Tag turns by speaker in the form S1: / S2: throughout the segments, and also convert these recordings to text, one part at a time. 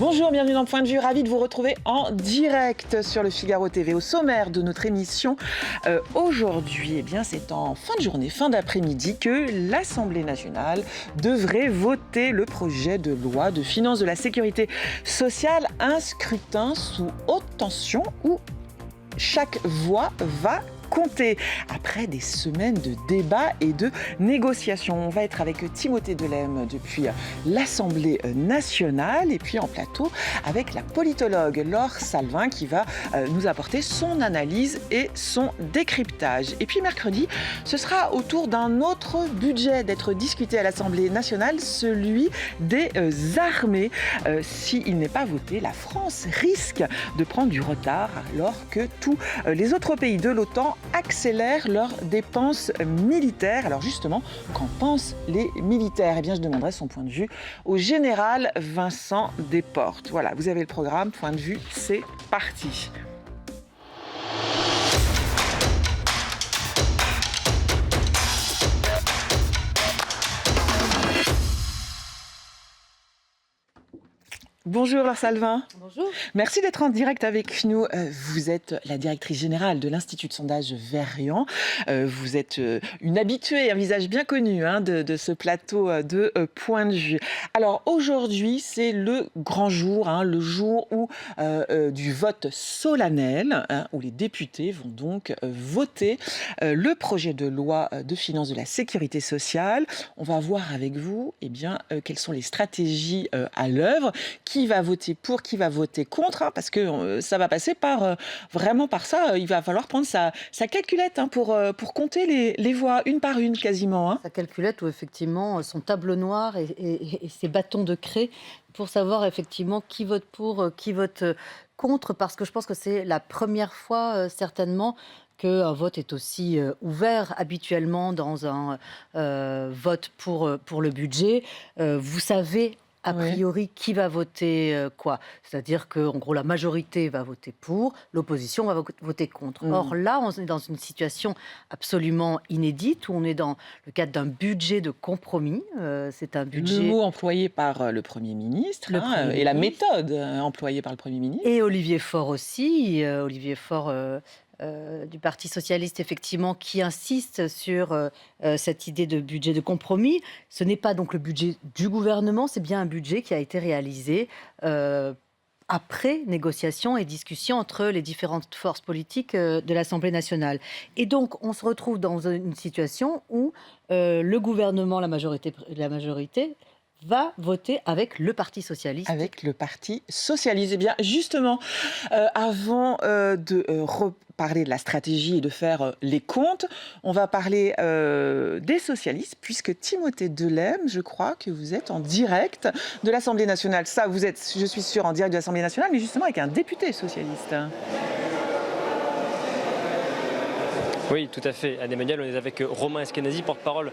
S1: Bonjour, bienvenue dans Point de vue, ravi de vous retrouver en direct sur le Figaro TV. Au sommaire de notre émission, aujourd'hui, c'est en fin de journée, fin d'après-midi, que l'Assemblée nationale devrait voter le projet de loi de finances de la sécurité sociale, un scrutin sous haute tension où chaque voix va compter. Après des semaines de débats et de négociations, on va être avec Timothée Delem depuis l'Assemblée nationale et puis en plateau avec la politologue Laure Salvin qui va nous apporter son analyse et son décryptage. Et puis mercredi, ce sera au tour d'un autre budget d'être discuté à l'Assemblée nationale, celui des armées. S'il n'est pas voté, la France risque de prendre du retard alors que tous les autres pays de l'OTAN accélèrent leurs dépenses militaires. Alors justement, qu'en pensent les militaires ? Eh bien, je demanderai son point de vue au général Vincent Desportes. Voilà, vous avez le programme, point de vue, c'est parti. Bonjour Laure Salvin.
S2: Bonjour.
S1: Merci d'être en direct avec nous. Vous êtes la directrice générale de l'Institut de sondage Verian. Vous êtes une habituée, un visage bien connu de ce plateau de Point de vue. Alors aujourd'hui, c'est le grand jour, le jour où, du vote solennel, où les députés vont donc voter le projet de loi de finances de la sécurité sociale. On va voir avec vous quelles sont les stratégies à l'œuvre. Qui va voter pour, qui va voter contre, parce que ça va passer vraiment par ça. Il va falloir prendre sa calculette pour compter les voix, une par une quasiment.
S2: Sa calculette ou effectivement son tableau noir et ses bâtons de craie pour savoir effectivement qui vote pour, qui vote contre, parce que je pense que c'est la première fois certainement qu'un vote est aussi ouvert habituellement dans un vote pour le budget. Vous savez a priori, qui va voter quoi ? C'est-à-dire qu'en gros, la majorité va voter pour, l'opposition va voter contre. Or là, on est dans une situation absolument inédite, où on est dans le cadre d'un budget de compromis. C'est un budget...
S1: Le mot employé par le Premier ministre, et la méthode employée par le Premier ministre.
S2: Et Olivier Faure aussi. Olivier Faure... du Parti socialiste, effectivement, qui insiste sur cette idée de budget de compromis. Ce n'est pas donc le budget du gouvernement, c'est bien un budget qui a été réalisé après négociation et discussion entre les différentes forces politiques de l'Assemblée nationale. Et donc, on se retrouve dans une situation où le gouvernement, la majorité va voter avec le Parti socialiste.
S1: Avec le Parti socialiste. Eh bien, justement, avant de reparler de la stratégie et de faire les comptes, on va parler des socialistes, puisque Timothée Delem, je crois que vous êtes en direct de l'Assemblée nationale. Ça, vous êtes, je suis sûre, en direct de l'Assemblée nationale, mais justement avec un député socialiste.
S3: Oui, tout à fait. Anne-Emmanuel, on est avec Romain Eskenazi, porte-parole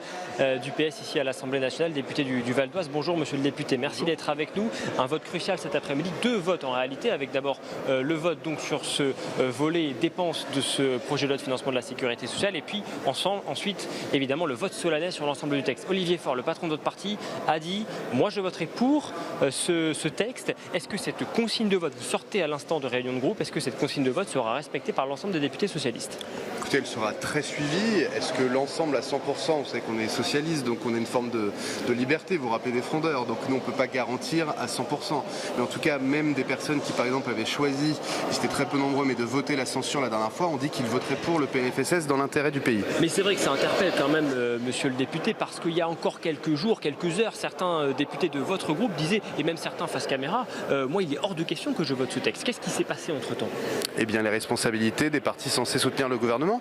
S3: du PS ici à l'Assemblée nationale, député du Val d'Oise. Bonjour monsieur le député, merci d'être avec nous. Un vote crucial cet après-midi, deux votes en réalité, avec d'abord le vote donc sur ce volet dépenses de ce projet de loi de financement de la sécurité sociale et puis ensuite évidemment le vote solennel sur l'ensemble du texte. Olivier Faure, le patron de votre parti, a dit « Moi je voterai pour ce texte ». Est-ce que cette consigne de vote, vous sortez à l'instant de réunion de groupe, est-ce que cette consigne de vote sera respectée par l'ensemble des députés socialistes ?
S4: Écoutez, elle sera très suivi. Est-ce que l'ensemble à 100%, on sait qu'on est socialiste, donc on a une forme de liberté, vous rappelez des frondeurs, donc nous on ne peut pas garantir à 100%. Mais en tout cas, même des personnes qui par exemple avaient choisi, c'était très peu nombreux, mais de voter la censure la dernière fois, on dit qu'ils voteraient pour le PLFSS dans l'intérêt du pays.
S3: Mais c'est vrai que ça interpelle quand même monsieur le député, parce qu'il y a encore quelques jours, quelques heures, certains députés de votre groupe disaient, et même certains face caméra, moi il est hors de question que je vote ce texte. Qu'est-ce qui s'est passé entre-temps ?
S4: Eh bien les responsabilités des partis censés soutenir le gouvernement.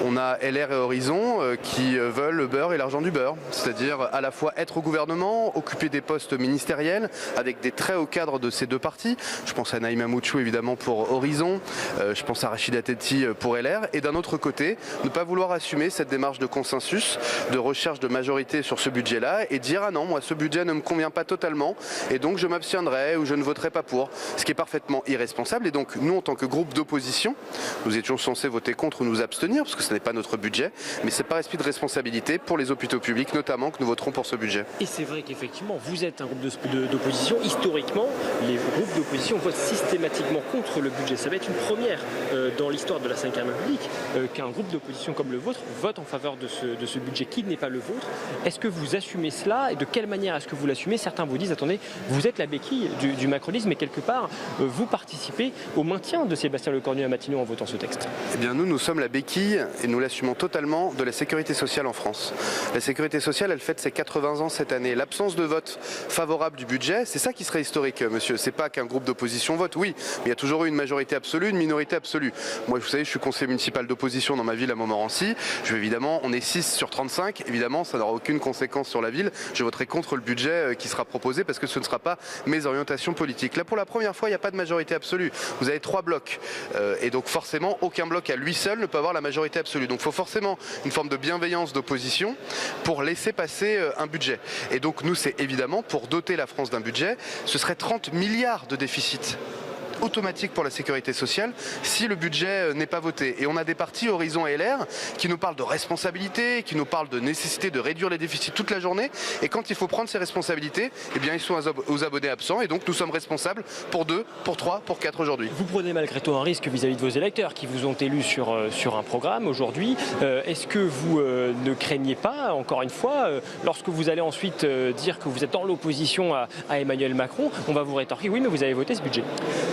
S4: On a LR et Horizon qui veulent le beurre et l'argent du beurre, c'est-à-dire à la fois être au gouvernement, occuper des postes ministériels avec des très hauts cadres de ces deux partis. Je pense à Naïma Mouchou évidemment pour Horizon, je pense à Rachida Dati pour LR, et d'un autre côté, ne pas vouloir assumer cette démarche de consensus, de recherche de majorité sur ce budget-là et dire ah non, moi ce budget ne me convient pas totalement et donc je m'abstiendrai ou je ne voterai pas pour, ce qui est parfaitement irresponsable. Et donc nous en tant que groupe d'opposition, nous étions censés voter contre ou nous abstenir, parce que ce n'est pas notre budget, mais c'est par esprit de responsabilité pour les hôpitaux publics notamment que nous voterons pour ce budget.
S3: Et c'est vrai qu'effectivement, vous êtes un groupe d'opposition. Historiquement, les groupes d'opposition votent systématiquement contre le budget. Ça va être une première dans l'histoire de la Ve République qu'un groupe d'opposition comme le vôtre vote en faveur de ce budget qui n'est pas le vôtre. Est-ce que vous assumez cela et de quelle manière est-ce que vous l'assumez? Certains vous disent, attendez, vous êtes la béquille du macronisme, mais quelque part, vous participez au maintien de Sébastien Lecornu à Matignon en votant ce texte.
S4: Eh bien nous sommes la béquille, et nous l'assumons totalement, de la sécurité sociale en France. La sécurité sociale, elle fête ses 80 ans cette année. L'absence de vote favorable du budget, c'est ça qui serait historique, monsieur. C'est pas qu'un groupe d'opposition vote, oui, mais il y a toujours eu une majorité absolue, une minorité absolue. Moi, vous savez, je suis conseiller municipal d'opposition dans ma ville à Montmorency. Évidemment, on est 6 sur 35. Évidemment, ça n'aura aucune conséquence sur la ville. Je voterai contre le budget qui sera proposé parce que ce ne sera pas mes orientations politiques. Là, pour la première fois, il n'y a pas de majorité absolue. Vous avez 3 blocs. Et donc, forcément, aucun bloc à lui seul ne peut avoir la majorité absolue. Donc, il faut forcément une forme de bienveillance d'opposition pour laisser passer un budget. Et donc, nous, c'est évidemment pour doter la France d'un budget. Ce serait 30 milliards de déficit automatique pour la sécurité sociale si le budget n'est pas voté. Et on a des partis Horizon et LR qui nous parlent de responsabilité, qui nous parlent de nécessité de réduire les déficits toute la journée. Et quand il faut prendre ces responsabilités, eh bien ils sont aux abonnés absents. Et donc nous sommes responsables pour 2, pour 3, pour 4 aujourd'hui.
S3: Vous prenez malgré tout un risque vis-à-vis de vos électeurs qui vous ont élu sur un programme aujourd'hui. Est-ce que vous ne craignez pas, encore une fois, lorsque vous allez ensuite dire que vous êtes dans l'opposition à Emmanuel Macron, on va vous rétorquer, oui mais vous avez voté ce budget?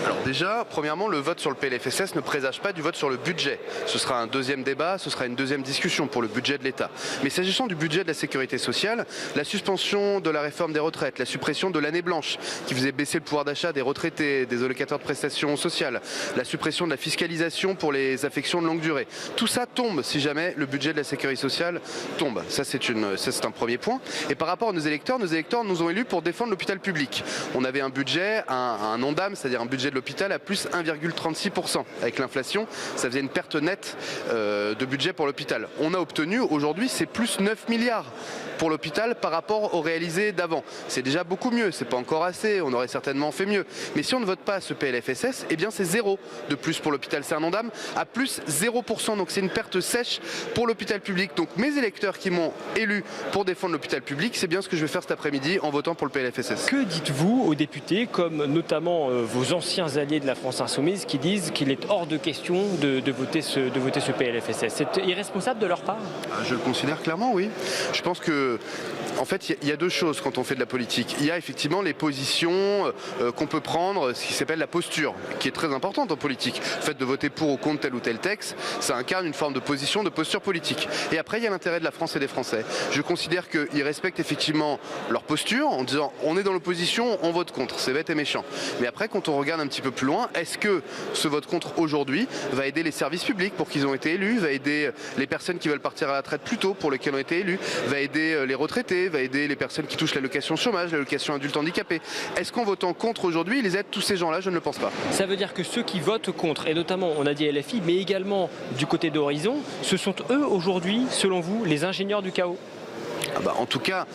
S4: Alors déjà, premièrement, le vote sur le PLFSS ne présage pas du vote sur le budget. Ce sera un deuxième débat, ce sera une deuxième discussion pour le budget de l'État. Mais s'agissant du budget de la sécurité sociale, la suspension de la réforme des retraites, la suppression de l'année blanche qui faisait baisser le pouvoir d'achat des retraités, des allocataires de prestations sociales, la suppression de la fiscalisation pour les affections de longue durée, tout ça tombe si jamais le budget de la sécurité sociale tombe. Ça c'est un premier point. Et par rapport à nos électeurs nous ont élus pour défendre l'hôpital public. On avait un budget, un ONDAM, c'est-à-dire un budget de l'hôpital à plus 1,36%. Avec l'inflation, ça faisait une perte nette de budget pour l'hôpital. On a obtenu aujourd'hui, c'est plus 9 milliards pour l'hôpital par rapport au réalisé d'avant. C'est déjà beaucoup mieux, c'est pas encore assez, on aurait certainement fait mieux. Mais si on ne vote pas ce PLFSS, eh bien c'est 0 de plus pour l'hôpital. C'est un ONDAM à plus 0%, donc c'est une perte sèche pour l'hôpital public. Donc mes électeurs qui m'ont élu pour défendre l'hôpital public, c'est bien ce que je vais faire cet après-midi en votant pour le PLFSS.
S3: Que dites-vous aux députés, comme notamment vos anciens alliés de la France Insoumise, qui disent qu'il est hors de question de voter ce PLFSS? C'est irresponsable de leur part?
S4: Je le considère clairement, oui. Je pense que, en fait, il y a deux choses quand on fait de la politique. Il y a effectivement les positions qu'on peut prendre, ce qui s'appelle la posture, qui est très importante en politique. Le fait de voter pour ou contre tel ou tel texte, ça incarne une forme de position, de posture politique. Et après, il y a l'intérêt de la France et des Français. Je considère qu'ils respectent effectivement leur posture en disant on est dans l'opposition, on vote contre. C'est bête et méchant. Mais après, quand on regarde un petit peu plus loin, est-ce que ce vote contre aujourd'hui va aider les services publics pour qu'ils ont été élus, va aider les personnes qui veulent partir à la retraite plus tôt pour lesquelles ont été élus, va aider les retraités, va aider les personnes qui touchent l'allocation chômage, l'allocation adulte handicapé? Est-ce qu'en votant contre aujourd'hui, ils aident tous ces gens-là? Je ne le pense pas.
S3: Ça veut dire que ceux qui votent contre, et notamment on a dit LFI, mais également du côté d'Horizon, ce sont eux aujourd'hui, selon vous, les ingénieurs du chaos?
S4: En tout cas,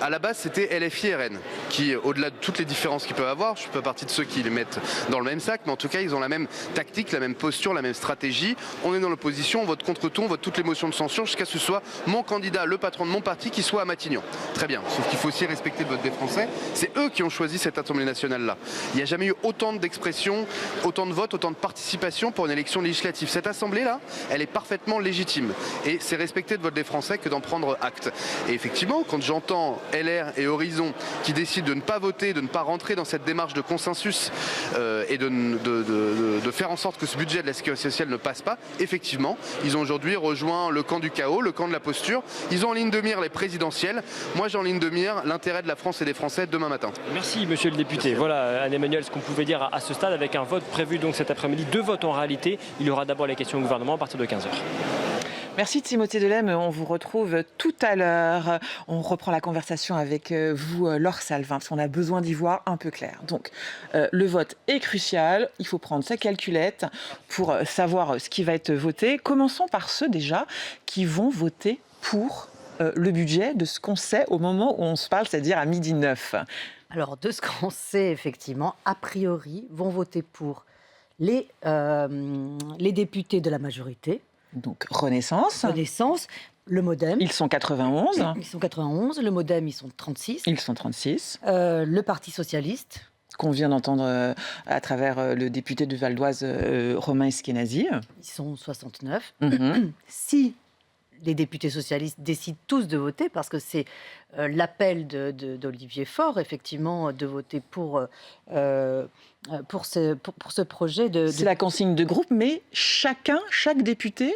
S4: à la base, c'était LFI RN, qui, au-delà de toutes les différences qu'ils peuvent avoir, je ne fais pas partie de ceux qui les mettent dans le même sac, mais en tout cas, ils ont la même tactique, la même posture, la même stratégie. On est dans l'opposition, on vote contre tout, on vote toutes les motions de censure, jusqu'à ce que ce soit mon candidat, le patron de mon parti, qui soit à Matignon. Très bien, sauf qu'il faut aussi respecter le vote des Français. C'est eux qui ont choisi cette Assemblée nationale-là. Il n'y a jamais eu autant d'expressions, autant de votes, autant de participation pour une élection législative. Cette Assemblée-là, elle est parfaitement légitime. Et c'est respecter le vote des Français que d'en prendre acte. Et effectivement, quand j'entends LR et Horizon qui décident de ne pas voter, de ne pas rentrer dans cette démarche de consensus et de faire en sorte que ce budget de la sécurité sociale ne passe pas, effectivement, ils ont aujourd'hui rejoint le camp du chaos, le camp de la posture. Ils ont en ligne de mire les présidentielles. Moi, j'ai en ligne de mire l'intérêt de la France et des Français demain matin.
S3: Merci, monsieur le député. Voilà, Anne-Emmanuel, ce qu'on pouvait dire à ce stade, avec un vote prévu donc cet après-midi, 2 votes en réalité. Il y aura d'abord les questions au gouvernement à partir de 15h.
S1: Merci Timothée Delem, on vous retrouve tout à l'heure. On reprend la conversation avec vous, Laure Salvin, parce qu'on a besoin d'y voir un peu clair. Donc, le vote est crucial, il faut prendre sa calculette pour savoir ce qui va être voté. Commençons par ceux déjà qui vont voter pour le budget de ce qu'on sait au moment où on se parle, c'est-à-dire à 12h09.
S2: Alors, de ce qu'on sait, effectivement, a priori, vont voter pour les députés de la majorité,
S1: Donc Renaissance.
S2: Renaissance, le MoDem.
S1: Ils sont 91.
S2: Ils sont 91, le MoDem, ils sont 36.
S1: Ils sont 36.
S2: Le Parti socialiste.
S1: Qu'on vient d'entendre à travers le député du Val d'Oise, Romain Eskenazi.
S2: Ils sont 69. Si les députés socialistes décident tous de voter, parce que c'est l'appel d'Olivier Faure, effectivement, de voter pour ce projet de...
S1: C'est la consigne de groupe, mais chaque député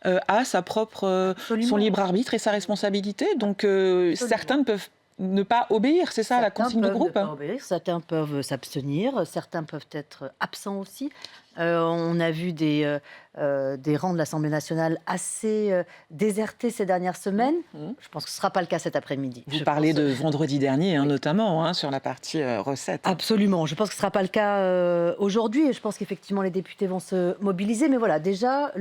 S1: a son libre arbitre et sa responsabilité. Donc certains ne peuvent ne pas obéir, c'est ça, à la consigne de groupe.
S2: Certains peuvent s'abstenir, certains peuvent être absents aussi. On a vu des rangs de l'Assemblée nationale assez désertés ces dernières semaines. Je pense que ce ne sera pas le cas cet après-midi.
S1: Vous parlez de vendredi dernier, notamment, sur la partie recettes.
S2: Absolument. Je pense que ce ne sera pas le cas aujourd'hui. Et je pense qu'effectivement, les députés vont se mobiliser. Mais voilà, déjà...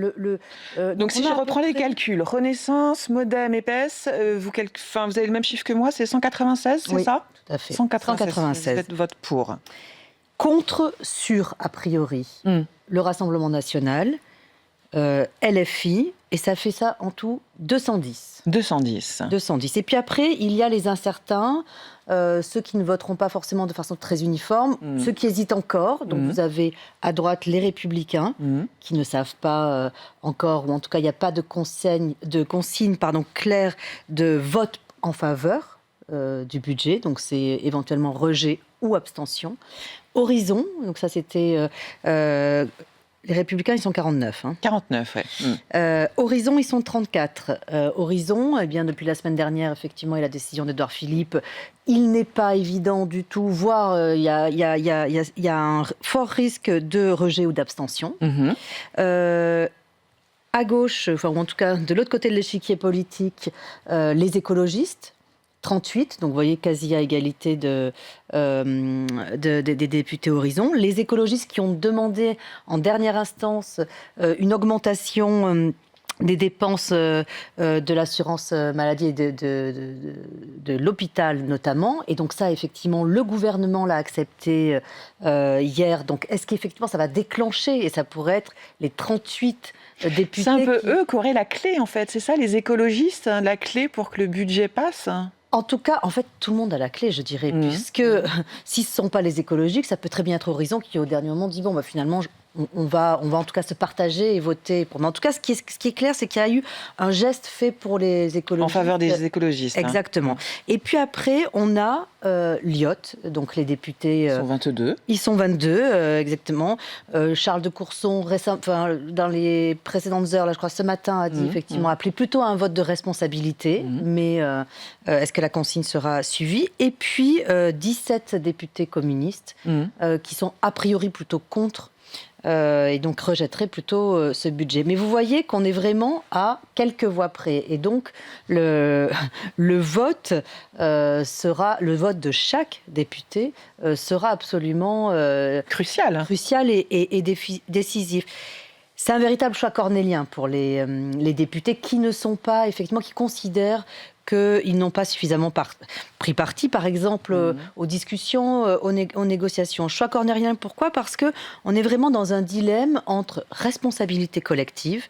S1: Donc si je reprends les calculs, Renaissance, MoDem, EPS, vous avez le même chiffre que moi, c'est 196, c'est ça ?
S2: Tout à fait.
S1: 196. Vous faites vote pour.
S2: Contre, a priori, le Rassemblement national, LFI, et ça fait ça en tout 210. 210. Et puis après, il y a les incertains, ceux qui ne voteront pas forcément de façon très uniforme, ceux qui hésitent encore. Donc vous avez à droite les Républicains, qui ne savent pas encore, ou en tout cas il n'y a pas de consigne claire de vote en faveur du budget. Donc c'est éventuellement rejet ou abstention. Horizon, donc ça c'était... les Républicains, ils sont 49.
S1: 49, oui.
S2: Horizon, ils sont 34. Horizon, eh bien, depuis la semaine dernière, effectivement, et la décision d'Édouard Philippe, il n'est pas évident du tout, voire il y a un fort risque de rejet ou d'abstention. À gauche, ou en tout cas de l'autre côté de l'échiquier politique, les écologistes, 38, donc vous voyez quasi à égalité des députés Horizon. Les écologistes qui ont demandé en dernière instance une augmentation des dépenses de l'assurance maladie et de l'hôpital notamment. Et donc ça, effectivement, le gouvernement l'a accepté hier. Donc est-ce qu'effectivement ça va déclencher, et ça pourrait être les 38 députés...
S1: C'est un peu eux qui auraient la clé, en fait. C'est ça, les écologistes, la clé pour que le budget passe ?
S2: En tout cas, en fait, tout le monde a la clé, je dirais, puisque si ce ne sont pas les écologiques, ça peut très bien être Horizon qui, au dernier moment, dit bon, bah, finalement, on va en tout cas se partager et voter pour. Mais en tout cas, ce qui est clair, c'est qu'il y a eu un geste fait pour les écologistes.
S1: En faveur des écologistes.
S2: Exactement. Et puis après, on a l'IOT, donc les députés...
S1: Ils sont 22.
S2: Ils sont 22, exactement. Charles de Courson, dans les précédentes heures, là, je crois ce matin, a dit effectivement appelé plutôt à un vote de responsabilité, mais est-ce que la consigne sera suivie ? Et puis 17 députés communistes qui sont a priori plutôt contre et donc rejetterait plutôt ce budget. Mais vous voyez qu'on est vraiment à quelques voix près. Et donc, le vote le vote de chaque député sera absolument
S1: crucial
S2: et décisif. C'est un véritable choix cornélien pour les députés qui ne sont pas, effectivement, qui considèrent qu'ils n'ont pas suffisamment pris parti, par exemple, aux discussions, aux négociations. Choix cornélien, pourquoi ? Parce qu'on est vraiment dans un dilemme entre responsabilité collective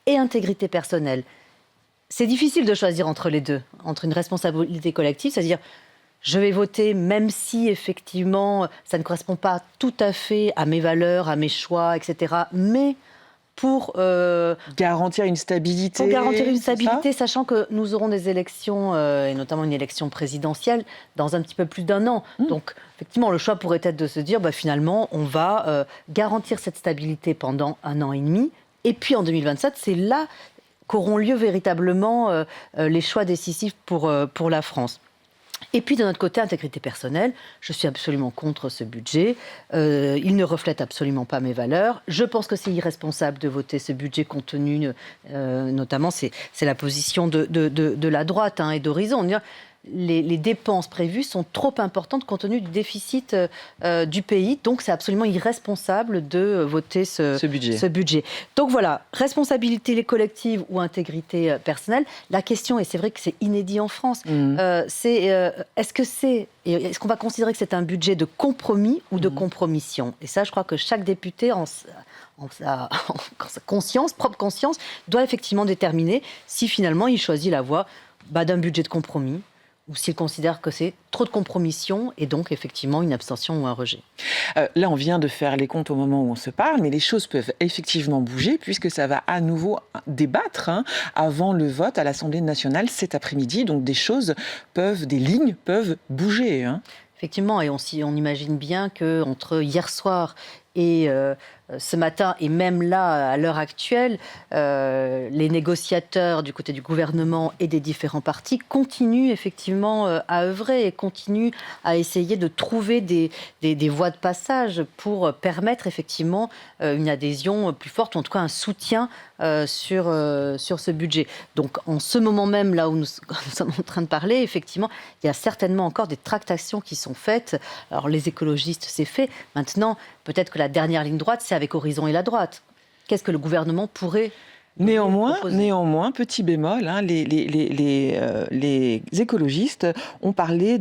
S2: et intégrité personnelle. C'est difficile de choisir entre les deux, entre une responsabilité collective, c'est-à-dire je vais voter même si, effectivement, ça ne correspond pas tout à fait à mes valeurs, à mes choix, etc., mais... pour
S1: garantir une stabilité.
S2: Pour garantir une stabilité, sachant que nous aurons des élections, et notamment une élection présidentielle, dans un petit peu plus d'1 an. Donc, effectivement, le choix pourrait être de se dire, finalement, on va garantir cette stabilité pendant 1 an et demi. Et puis, en 2027, c'est là qu'auront lieu véritablement les choix décisifs pour la France. Et puis, de notre côté, intégrité personnelle, je suis absolument contre ce budget. Il ne reflète absolument pas mes valeurs. Je pense que c'est irresponsable de voter ce budget compte tenu, notamment, c'est la position de la droite et d'Horizon. les dépenses prévues sont trop importantes compte tenu du déficit du pays. Donc, c'est absolument irresponsable de voter ce budget. Donc voilà, responsabilité collective ou intégrité personnelle. La question, et c'est vrai que c'est inédit en France, est-ce qu'on va considérer que c'est un budget de compromis ou de compromission? Et ça, je crois que chaque député, en sa propre conscience, doit effectivement déterminer si finalement il choisit la voie d'un budget de compromis ou s'il considère que c'est trop de compromission et donc effectivement une abstention ou un rejet.
S1: Là, on vient de faire les comptes au moment où on se parle, mais les choses peuvent effectivement bouger puisque ça va à nouveau débattre avant le vote à l'Assemblée nationale cet après-midi. Donc des lignes peuvent bouger.
S2: Effectivement, et on imagine bien qu'entre hier soir et ce matin, et même là, à l'heure actuelle, les négociateurs du côté du gouvernement et des différents partis continuent effectivement à œuvrer et continuent à essayer de trouver des voies de passage pour permettre effectivement une adhésion plus forte, ou en tout cas un soutien sur ce budget. Donc en ce moment même, là où nous sommes en train de parler, effectivement, il y a certainement encore des tractations qui sont faites. Alors les écologistes, c'est fait. Maintenant, peut-être que la dernière ligne droite, c'est avec Horizon et la droite. Qu'est-ce que le gouvernement pourrait
S1: Néanmoins, petit bémol, les écologistes ont parlé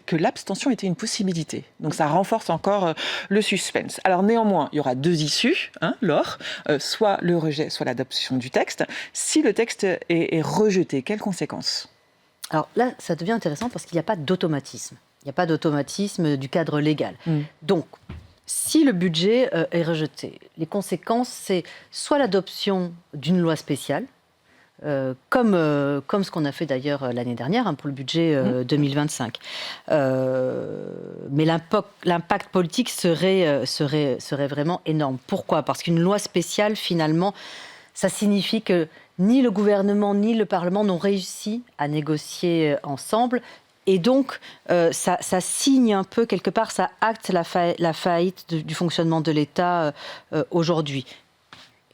S1: que l'abstention était une possibilité. Donc ça renforce encore le suspense. Alors néanmoins, il y aura 2 issues, Laure, soit le rejet, soit l'adoption du texte. Si le texte est rejeté, quelles conséquences ?
S2: Alors là, ça devient intéressant parce qu'il n'y a pas d'automatisme. Il n'y a pas d'automatisme du cadre légal. Donc, si le budget est rejeté, les conséquences, c'est soit l'adoption d'une loi spéciale, comme ce qu'on a fait d'ailleurs l'année dernière pour le budget 2025. Mais l'impact politique serait vraiment énorme. Pourquoi ? Parce qu'une loi spéciale, finalement, ça signifie que ni le gouvernement ni le Parlement n'ont réussi à négocier ensemble. Et donc, ça signe un peu, quelque part, ça acte la faillite du fonctionnement de l'État aujourd'hui.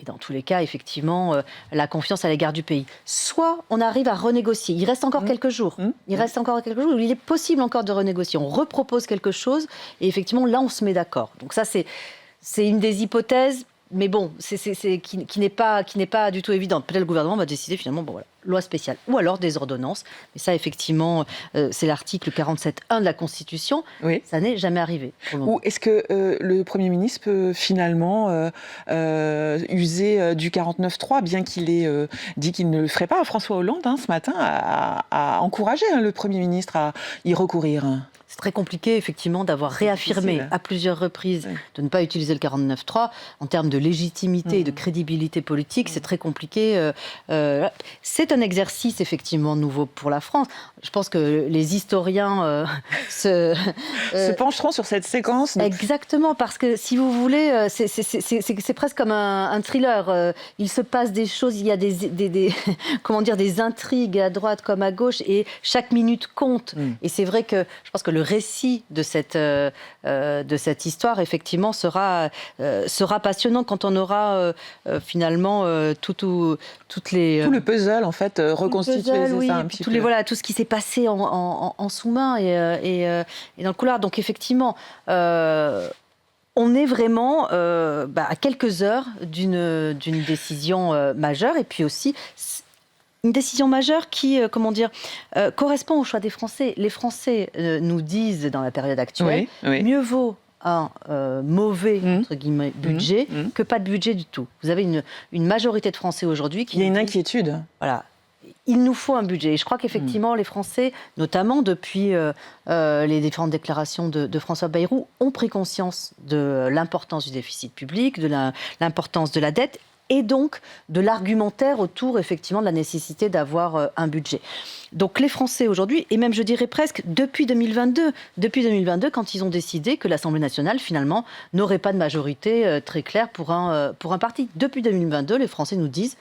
S2: Et dans tous les cas, effectivement, la confiance à l'égard du pays. Soit on arrive à renégocier. Il reste encore quelques jours. Il reste encore quelques jours où il est possible encore de renégocier. On repropose quelque chose et effectivement, là, on se met d'accord. Donc ça, c'est une des hypothèses. Mais bon, qui n'est pas du tout évidente. Peut-être le gouvernement va décider finalement, loi spéciale. Ou alors des ordonnances. Mais ça, effectivement, c'est l'article 47.1 de la Constitution. Oui. Ça n'est jamais arrivé.
S1: Ou est-ce que le Premier ministre peut finalement user du 49.3, bien qu'il ait dit qu'il ne le ferait pas? François Hollande, ce matin, a encouragé le Premier ministre à y recourir.
S2: C'est très compliqué, effectivement, d'avoir réaffirmé à plusieurs reprises de ne pas utiliser le 49.3. En termes de légitimité et de crédibilité politique, c'est très compliqué. C'est un exercice, effectivement, nouveau pour la France. Je pense que les historiens se
S1: pencheront sur cette séquence.
S2: Exactement, parce que, si vous voulez, c'est presque comme un thriller. Il se passe des choses, il y a des intrigues à droite comme à gauche, et chaque minute compte. Et c'est vrai que je pense que le récit de cette histoire, effectivement, sera passionnant quand on aura finalement toutes les...
S1: Tout le puzzle, en fait, reconstitué,
S2: oui,
S1: ça, un petit peu.
S2: Tout ce qui s'est passé en sous-main et dans le couloir. Donc, effectivement... on est vraiment à quelques heures d'une décision majeure, et puis aussi une décision majeure qui, correspond au choix des Français. Les Français nous disent dans la période actuelle, mieux vaut un mauvais entre guillemets, budget que pas de budget du tout. Vous avez une majorité de Français aujourd'hui qui...
S1: Il y a une inquiétude.
S2: Voilà. Il nous faut un budget. Et je crois qu'effectivement, les Français, notamment depuis les différentes déclarations de François Bayrou, ont pris conscience de l'importance du déficit public, de l'importance de la dette, et donc de l'argumentaire autour, effectivement, de la nécessité d'avoir un budget. Donc les Français aujourd'hui, et même je dirais presque depuis 2022, quand ils ont décidé que l'Assemblée nationale, finalement, n'aurait pas de majorité très claire pour un parti. Depuis 2022, les Français nous disent,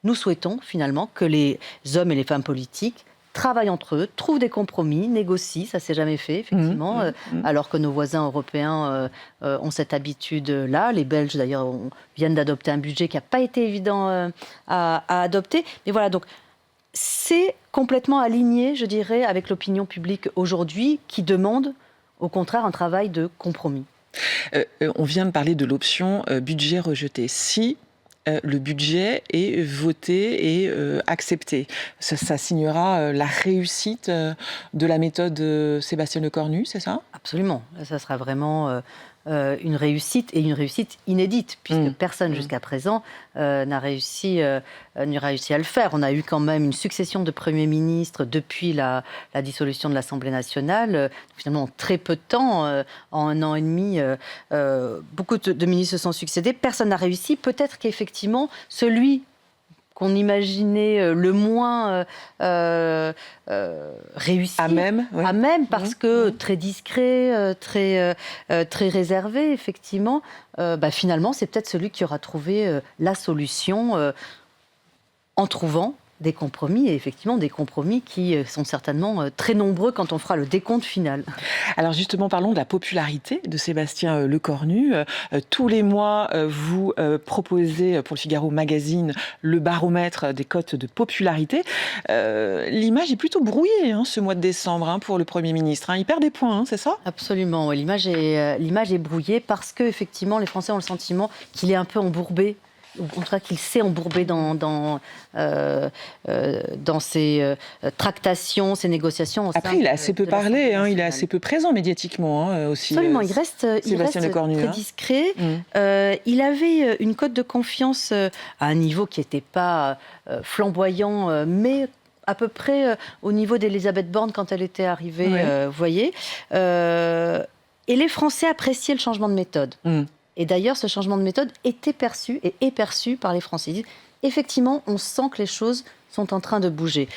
S2: nous souhaitons finalement que les hommes et les femmes politiques travaillent entre eux, trouvent des compromis, négocient, ça s'est jamais fait effectivement, alors que nos voisins européens ont cette habitude-là. Les Belges d'ailleurs viennent d'adopter un budget qui n'a pas été évident à adopter. Mais voilà, donc c'est complètement aligné, je dirais, avec l'opinion publique aujourd'hui qui demande, au contraire, un travail de compromis.
S1: On vient de parler de l'option budget rejeté. Si le budget est voté et accepté, ça signera la réussite de la méthode Sébastien Lecornu, c'est ça ?
S2: Absolument. Ça sera vraiment une réussite, et une réussite inédite, puisque personne jusqu'à présent n'a réussi à le faire. On a eu quand même une succession de premiers ministres depuis la dissolution de l'Assemblée nationale. Finalement, en très peu de temps, en 1 an et demi, beaucoup de ministres se sont succédés. Personne n'a réussi. Peut-être qu'effectivement, celui qu'on imaginait le moins réussi.
S1: À même, oui.
S2: À même, parce que très discret, très réservé, effectivement. Finalement, c'est peut-être celui qui aura trouvé la solution en trouvant des compromis, et effectivement des compromis qui sont certainement très nombreux quand on fera le décompte final.
S1: Alors justement, parlons de la popularité de Sébastien Lecornu. Tous les mois, vous proposez pour le Figaro Magazine le baromètre des cotes de popularité. L'image est plutôt brouillée ce mois de décembre pour le Premier ministre. Il perd des points, c'est ça ?
S2: Absolument, l'image est brouillée parce que effectivement, les Français ont le sentiment qu'il est un peu embourbé, ou en tout cas qu'il s'est embourbé dans ses tractations, ses négociations.
S1: Après, il a assez peu parlé, il est assez peu présent médiatiquement aussi.
S2: Absolument, il reste
S1: Lecornu,
S2: très discret. Il avait une cote de confiance à un niveau qui n'était pas flamboyant, mais à peu près au niveau d'Elisabeth Borne quand elle était arrivée, vous voyez. Et les Français appréciaient le changement de méthode. Et d'ailleurs, ce changement de méthode était perçu et est perçu par les Français. Ils disent, effectivement, on sent que les choses sont en train de bouger.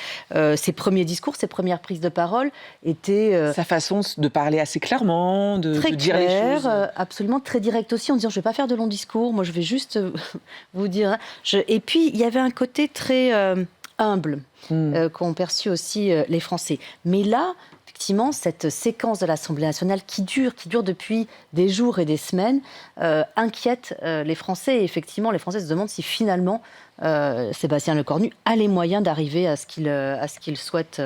S2: Ses premiers discours, ses premières prises de parole étaient...
S1: Sa façon de parler assez clairement, de dire les choses.
S2: Absolument, très direct aussi, en disant, je ne vais pas faire de longs discours, moi je vais juste vous dire... Et puis, il y avait un côté très humble qu'ont perçu aussi les Français. Mais là... Effectivement, cette séquence de l'Assemblée nationale qui dure depuis des jours et des semaines, inquiète les Français. Et effectivement, les Français se demandent si finalement Sébastien Lecornu a les moyens d'arriver à ce qu'il souhaite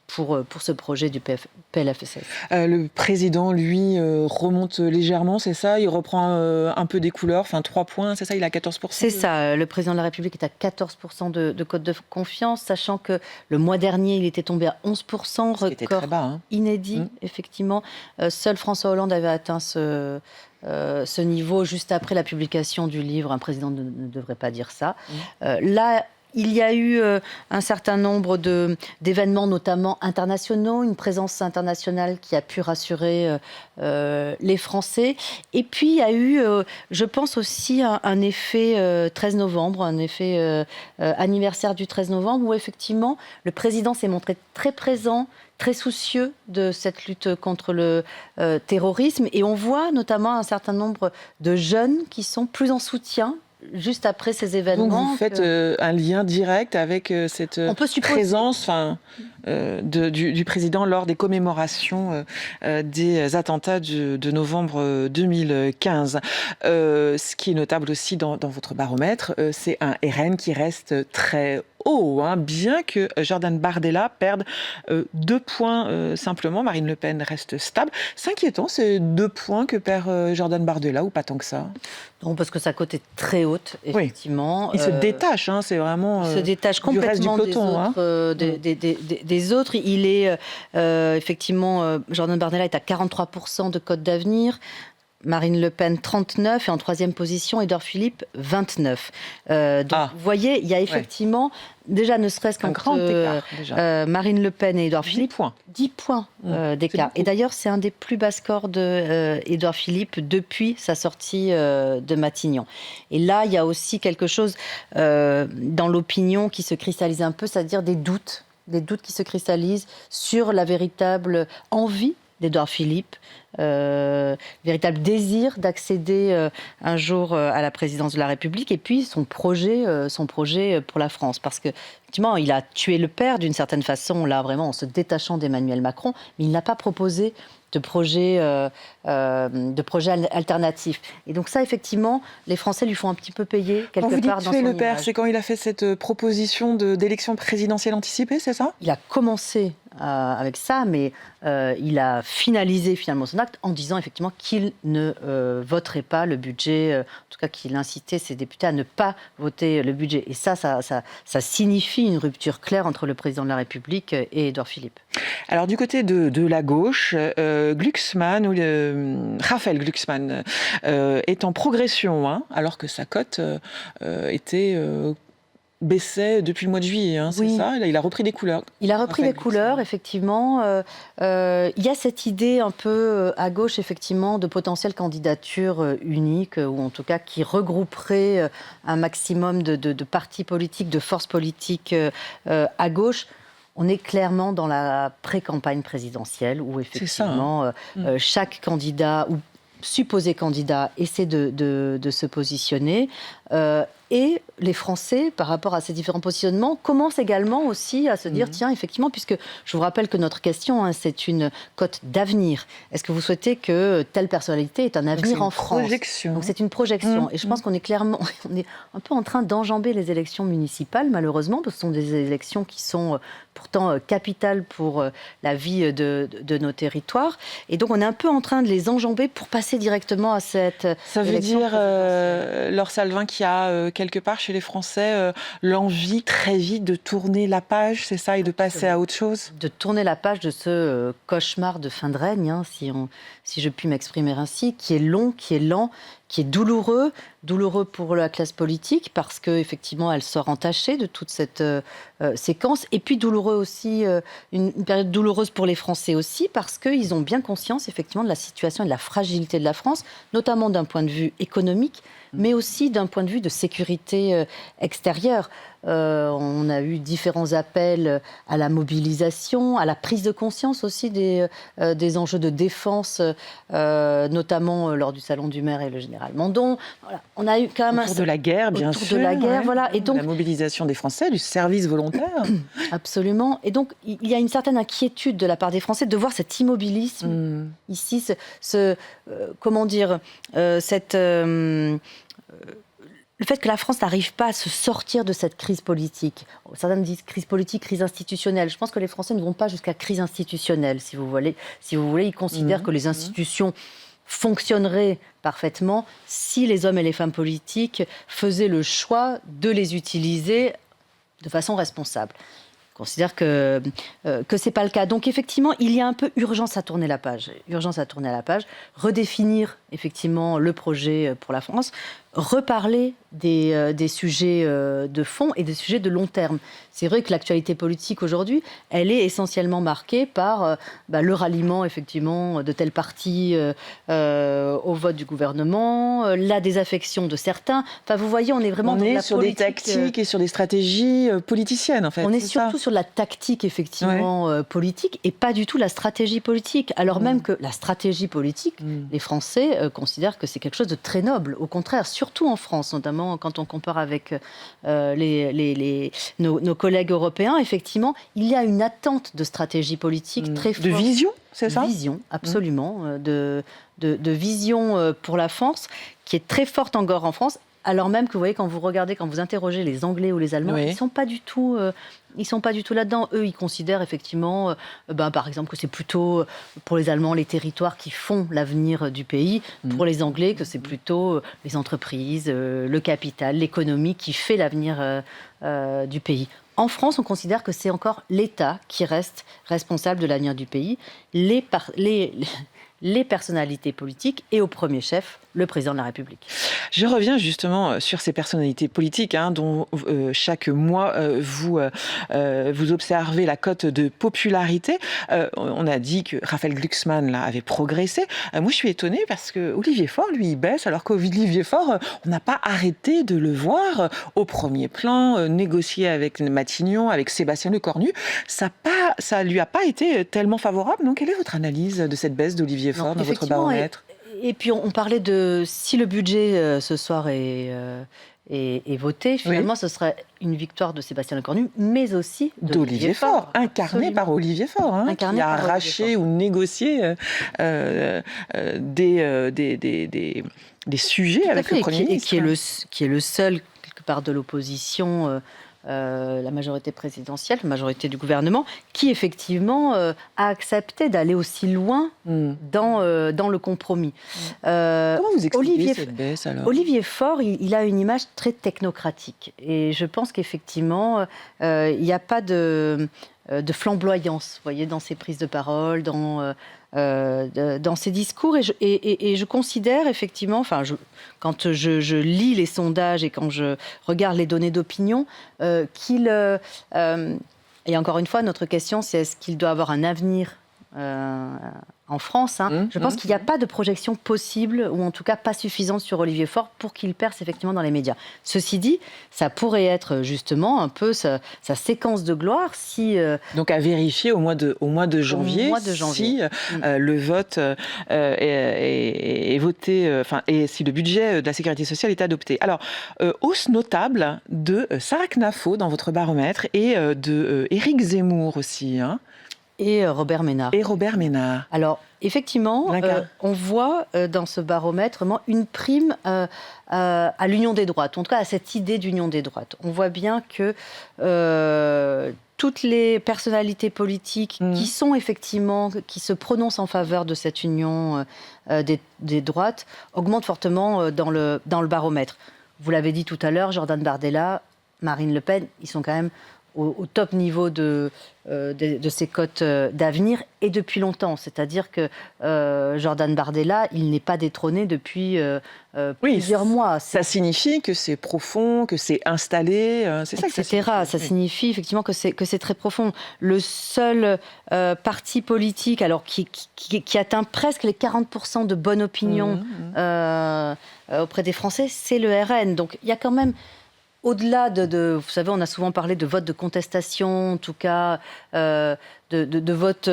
S2: pour ce projet du PLFSS.
S1: Le président, lui, remonte légèrement, c'est ça ? Il reprend un peu des couleurs, 3 points, c'est ça ? Il a 14%.
S2: C'est ça, le président de la République est à 14% de cote de confiance, sachant que le mois dernier, il était tombé à 11%, record
S1: très bas,
S2: inédit, effectivement. Seul François Hollande avait atteint ce niveau juste après la publication du livre. Un président ne devrait pas dire ça. Là, il y a eu un certain nombre d'événements, notamment internationaux, une présence internationale qui a pu rassurer les Français. Et puis, il y a eu, je pense aussi, un effet 13 novembre, un effet anniversaire du 13 novembre, où effectivement, le président s'est montré très présent, très soucieux de cette lutte contre le terrorisme. Et on voit notamment un certain nombre de jeunes qui sont plus en soutien juste après ces événements.
S1: Donc vous faites un lien direct avec cette présence du président lors des commémorations des attentats de novembre 2015. Ce qui est notable aussi dans votre baromètre, c'est un RN qui reste très haut, bien que Jordan Bardella perde 2 points simplement. Marine Le Pen reste stable. C'est inquiétant, ces 2 points que perd Jordan Bardella, ou pas tant que ça?
S2: Non, parce que sa cote est très haute, effectivement.
S1: Oui. Il se détache, c'est vraiment
S2: il se détache complètement
S1: du reste du peloton,
S2: des autres. Il est, effectivement, Jordan Bardella est à 43% de cote d'avenir. Marine Le Pen, 39, et en 3e position, Édouard Philippe, 29. Vous voyez, il y a effectivement, déjà ne serait-ce qu'un
S1: grand écart,
S2: Marine Le Pen et Édouard Philippe,
S1: 10
S2: points d'écart. Et d'ailleurs, c'est un des plus bas scores d'Édouard Philippe depuis sa sortie de Matignon. Et là, il y a aussi quelque chose dans l'opinion qui se cristallise un peu, c'est-à-dire des doutes qui se cristallisent sur la véritable envie d'Édouard Philippe, véritable désir d'accéder un jour à la présidence de la République, et puis son projet pour la France. Parce que, effectivement, il a tué le père d'une certaine façon, là, vraiment, en se détachant d'Emmanuel Macron, mais il n'a pas proposé de projets alternatifs. Et donc ça, effectivement, les Français lui font un petit peu payer
S1: Quand vous
S2: quelque
S1: dites
S2: part dans
S1: tuer
S2: son
S1: le père,
S2: image.
S1: c'est quand il a fait cette proposition d'élection présidentielle anticipée, c'est ça?
S2: Il a commencé avec ça, mais il a finalisé finalement son acte en disant effectivement qu'il ne voterait pas le budget, en tout cas qu'il incitait ses députés à ne pas voter le budget. Et ça signifie une rupture claire entre le président de la République et Édouard Philippe.
S1: Alors du côté de la gauche, Glucksmann, Raphaël Glucksmann est en progression, hein, alors que sa cote baissait depuis le mois de juillet, hein, c'est
S2: Oui.
S1: ça? Il a repris des couleurs.
S2: Il a repris
S1: Raphaël
S2: des couleurs, effectivement. Il y a cette idée un peu à gauche, effectivement, de potentielle candidature unique, ou en tout cas qui regrouperait un maximum de partis politiques, de forces politiques à gauche. On est clairement dans la pré-campagne présidentielle où effectivement chaque candidat ou supposé candidat essaie de se positionner. Et les Français, par rapport à ces différents positionnements, commencent également aussi à se dire, tiens, effectivement, puisque je vous rappelle que notre question, hein, c'est une cote d'avenir. Est-ce que vous souhaitez que telle personnalité ait un avenir en France?
S1: Projection.
S2: Donc c'est une projection. Et je pense qu'on est clairement, on est un peu en train d'enjamber les élections municipales, malheureusement, parce que ce sont des élections qui sont pourtant capitales pour la vie de nos territoires. Et donc on est un peu en train de les enjamber pour passer directement à cette
S1: Ça veut
S2: élection
S1: dire,
S2: présidentielle.
S1: Laure Salvin, qu'il y a quelque part chez les Français l'envie très vite de tourner la page, c'est ça, et de passer à autre chose?
S2: De tourner la page de ce cauchemar de fin de règne, hein, si je puis m'exprimer ainsi, qui est long, qui est lent, qui est douloureux pour la classe politique parce qu'effectivement elle sort entachée de toute cette séquence, et puis douloureux aussi, une période douloureuse pour les Français aussi parce qu'ils ont bien conscience effectivement de la situation et de la fragilité de la France, notamment d'un point de vue économique, mais aussi d'un point de vue de sécurité extérieure. On a eu différents appels à la mobilisation, à la prise de conscience aussi des enjeux de défense, notamment lors du Salon du maire et le général Mandon. Voilà. On a eu quand même
S1: Autour de la guerre, bien sûr.
S2: Autour de la guerre,
S1: ouais.
S2: voilà. Et donc,
S1: la mobilisation des Français, du service volontaire.
S2: absolument. Et donc, il y a une certaine inquiétude de la part des Français de voir cet immobilisme ici, comment dire, le fait que la France n'arrive pas à se sortir de cette crise politique. Certains disent crise politique, crise institutionnelle. Je pense que les Français ne vont pas jusqu'à crise institutionnelle, si vous voulez. Ils considèrent que les institutions fonctionneraient parfaitement si les hommes et les femmes politiques faisaient le choix de les utiliser de façon responsable. Je considère que ce n'est pas le cas. Donc effectivement, il y a un peu urgence à tourner la page. Urgence à tourner la page, redéfinir effectivement le projet pour la France, reparler des sujets de fond et des sujets de long terme. C'est vrai que l'actualité politique aujourd'hui, elle est essentiellement marquée par le ralliement effectivement de tel parti au vote du gouvernement, la désaffection de certains. Enfin, vous voyez, on est vraiment dans la
S1: sur
S2: politique,
S1: des tactiques et sur des stratégies politiciennes, en fait.
S2: on est
S1: c'est
S2: surtout sur la tactique, effectivement, politique, et pas du tout la stratégie politique. Alors même que la stratégie politique, les Français considèrent que c'est quelque chose de très noble. Au contraire, surtout en France, notamment quand on compare avec nos collègues européens, effectivement, il y a une attente de stratégie politique très forte.
S1: De vision, c'est ça?
S2: De vision, absolument. De vision pour la France, qui est très forte encore en France. Alors même que vous voyez, quand vous interrogez les Anglais ou les Allemands, ils ne sont pas du tout là-dedans. Eux, ils considèrent effectivement, par exemple, que c'est plutôt pour les Allemands les territoires qui font l'avenir du pays. Pour les Anglais, que c'est plutôt les entreprises, le capital, l'économie qui fait l'avenir du pays. En France, on considère que c'est encore l'État qui reste responsable de l'avenir du pays. Les personnalités politiques et au premier chef, le président de la République.
S1: Je reviens justement sur ces personnalités politiques dont chaque mois vous observez la cote de popularité. On a dit que Raphaël Glucksmann là, avait progressé. Moi, je suis étonnée parce que Olivier Faure, lui, il baisse, alors qu'Olivier Faure, on n'a pas arrêté de le voir au premier plan, négocier avec Matignon, avec Sébastien Lecornu. Ça lui a pas été tellement favorable. Donc, quelle est votre analyse de cette baisse d'Olivier Faure dans votre baromètre?
S2: Et puis on parlait de si le budget ce soir est est votée, finalement, ce serait une victoire de Sébastien Lecornu, mais aussi
S1: d'Olivier Faure, incarné par Olivier Faure, qui a arraché ou négocié des sujets avec le Premier ministre.
S2: Qui est le seul, quelque part, de l'opposition, la majorité présidentielle, la majorité du gouvernement, qui effectivement a accepté d'aller aussi loin dans le compromis.
S1: Comment vous expliquez cette baisse alors ?
S2: Olivier Faure, il a une image très technocratique. Et je pense qu'effectivement, il n'y a pas de flamboyance, vous voyez, dans ses prises de parole, dans ses discours. Et je considère effectivement, quand je lis les sondages et quand je regarde les données d'opinion, qu'il... et encore une fois, notre question, c'est est-ce qu'il doit avoir un avenir en France, je pense qu'il n'y a pas de projection possible, ou en tout cas pas suffisante sur Olivier Faure pour qu'il perce effectivement dans les médias. Ceci dit, ça pourrait être justement un peu sa séquence de gloire si...
S1: Donc à vérifier au mois de janvier, si le vote est voté, et si le budget de la sécurité sociale est adopté. Alors, hausse notable de Sarah Knafo dans votre baromètre et de Éric Zemmour aussi,
S2: Et Robert Ménard.
S1: Alors,
S2: effectivement, on voit dans ce baromètre une prime à l'union des droites, en tout cas à cette idée d'union des droites. On voit bien que toutes les personnalités politiques qui se prononcent en faveur de cette union des droites augmentent fortement dans le baromètre. Vous l'avez dit tout à l'heure, Jordan Bardella, Marine Le Pen, ils sont quand même au top niveau de ces cotes d'avenir et depuis longtemps. C'est-à-dire que Jordan Bardella, il n'est pas détrôné depuis plusieurs mois.
S1: Ça signifie que c'est profond, que c'est installé, c'est ça que ça signifie.
S2: Ça signifie effectivement que c'est très profond. Le seul parti politique qui atteint presque les 40% de bonne opinion auprès des Français, c'est le RN. Donc il y a quand même... Au-delà vous savez, on a souvent parlé de vote de contestation, en tout cas de vote,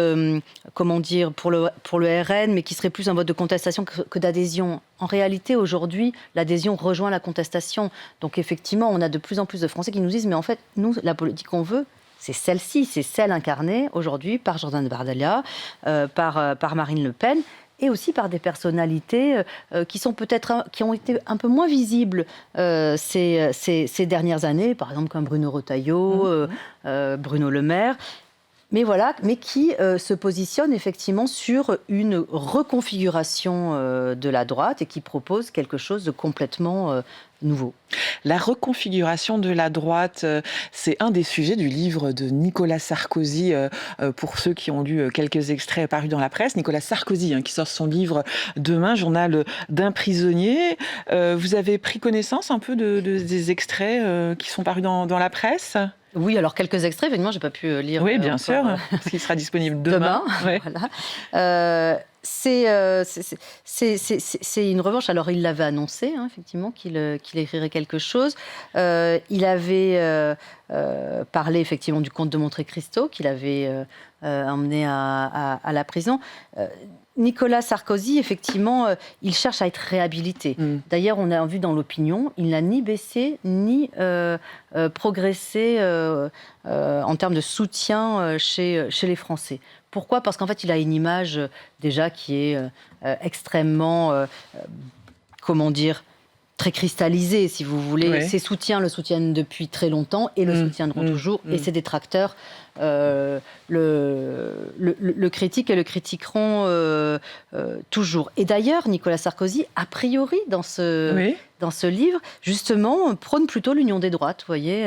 S2: pour le RN, mais qui serait plus un vote de contestation que d'adhésion. En réalité, aujourd'hui, l'adhésion rejoint la contestation. Donc effectivement, on a de plus en plus de Français qui nous disent « mais en fait, nous, la politique qu'on veut, c'est celle-ci, c'est celle incarnée aujourd'hui par Jordan Bardella, par Marine Le Pen ». Et aussi par des personnalités qui ont été un peu moins visibles ces dernières années, par exemple comme Bruno Retailleau, Bruno Le Maire, mais qui se positionnent effectivement sur une reconfiguration de la droite et qui proposent quelque chose de complètement nouveau.
S1: La reconfiguration de la droite, c'est un des sujets du livre de Nicolas Sarkozy, pour ceux qui ont lu quelques extraits parus dans la presse. Nicolas Sarkozy, qui sort son livre demain, Journal d'un prisonnier. Vous avez pris connaissance un peu des extraits qui sont parus dans la presse ?
S2: Oui, alors quelques extraits, évidemment, je n'ai pas pu lire.
S1: Oui, bien sûr, parce qu'il sera disponible demain.
S2: Ouais. Voilà. C'est une revanche. Alors, il l'avait annoncé, effectivement, qu'il écrirait quelque chose. Il avait parlé, effectivement, du comte de Monte Cristo, qu'il avait emmené à la prison. Nicolas Sarkozy, effectivement, il cherche à être réhabilité. D'ailleurs, on a vu dans l'opinion, il n'a ni baissé, ni progressé en termes de soutien chez les Français. Pourquoi ? Parce qu'en fait, il a une image déjà qui est extrêmement, très cristallisée, si vous voulez. Ouais. Ses soutiens le soutiennent depuis très longtemps et le soutiendront toujours. Et ses détracteurs le critiquent et le critiqueront toujours. Et d'ailleurs, Nicolas Sarkozy, a priori, dans ce livre, justement, prône plutôt l'union des droites, vous voyez,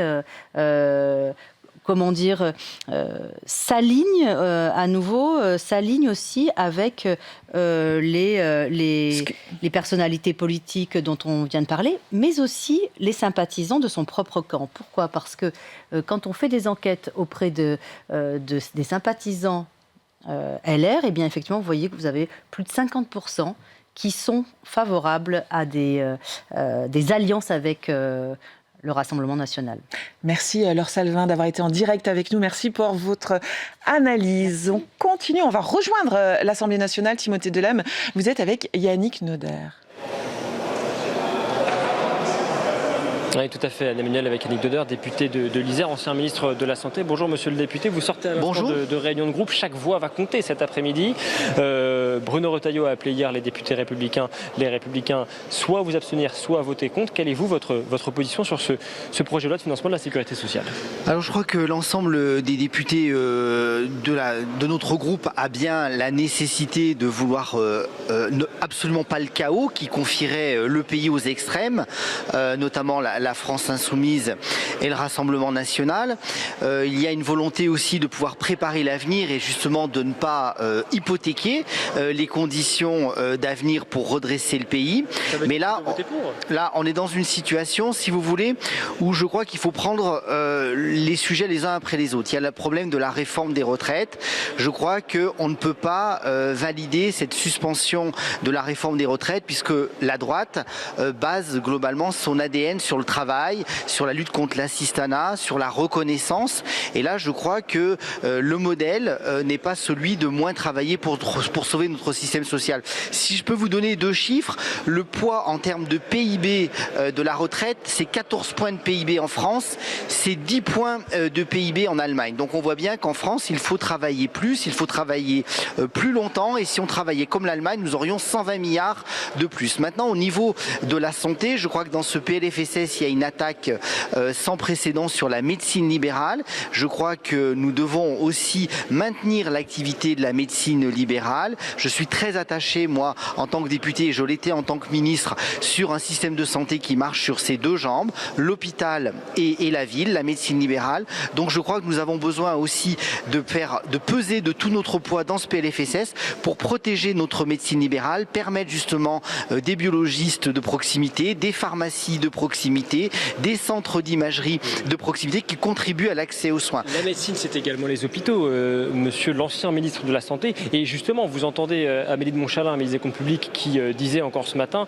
S2: s'aligne à nouveau, s'aligne aussi avec les personnalités politiques dont on vient de parler, mais aussi les sympathisants de son propre camp. Pourquoi ? Parce que quand on fait des enquêtes auprès des sympathisants LR, eh bien effectivement, vous voyez que vous avez plus de 50% qui sont favorables à des alliances avec le Rassemblement national.
S1: Merci Laure Salvin d'avoir été en direct avec nous. Merci pour votre analyse. On continue, on va rejoindre l'Assemblée nationale. Timothée Delem, vous êtes avec Yannick Noder.
S3: Oui, tout à fait. Anne Emmanuel avec Annick Dedeur, député de l'Isère, ancien ministre de la Santé. Bonjour monsieur le député, vous sortez à l'instant de réunion de groupe. Chaque voix va compter cet après-midi. Bruno Retailleau a appelé hier les députés républicains, soit à vous abstenir, soit à voter contre. Quelle est votre position sur ce projet de loi de financement de la sécurité sociale?
S5: Alors je crois que l'ensemble des députés de notre groupe a bien la nécessité de vouloir absolument pas le chaos qui confierait le pays aux extrêmes, notamment la France insoumise et le Rassemblement national. Il y a une volonté aussi de pouvoir préparer l'avenir et justement de ne pas hypothéquer les conditions d'avenir pour redresser le pays. Mais là, on est dans une situation, si vous voulez, où je crois qu'il faut prendre les sujets les uns après les autres. Il y a le problème de la réforme des retraites. Je crois qu'on ne peut pas valider cette suspension de la réforme des retraites puisque la droite base globalement son ADN sur le travail, sur la lutte contre l'assistanat, sur la reconnaissance. Et là, je crois que le modèle n'est pas celui de moins travailler pour sauver notre système social. Si je peux vous donner 2 chiffres, le poids en termes de PIB de la retraite, c'est 14 points de PIB en France, c'est 10 points de PIB en Allemagne. Donc on voit bien qu'en France, il faut travailler plus, il faut travailler plus longtemps. Et si on travaillait comme l'Allemagne, nous aurions 120 milliards de plus. Maintenant, au niveau de la santé, je crois que dans ce PLFSS, il y a une attaque sans précédent sur la médecine libérale. Je crois que nous devons aussi maintenir l'activité de la médecine libérale. Je suis très attaché, moi, en tant que député, et je l'étais en tant que ministre, sur un système de santé qui marche sur ses 2 jambes, l'hôpital et la ville, la médecine libérale. Donc je crois que nous avons besoin aussi de peser de tout notre poids dans ce PLFSS pour protéger notre médecine libérale, permettre justement des biologistes de proximité, des pharmacies de proximité, des centres d'imagerie de proximité qui contribuent à l'accès aux soins.
S3: La médecine, c'est également les hôpitaux, monsieur l'ancien ministre de la Santé. Et justement, vous entendez Amélie de Montchalin, ministre des Comptes publics, qui disait encore ce matin,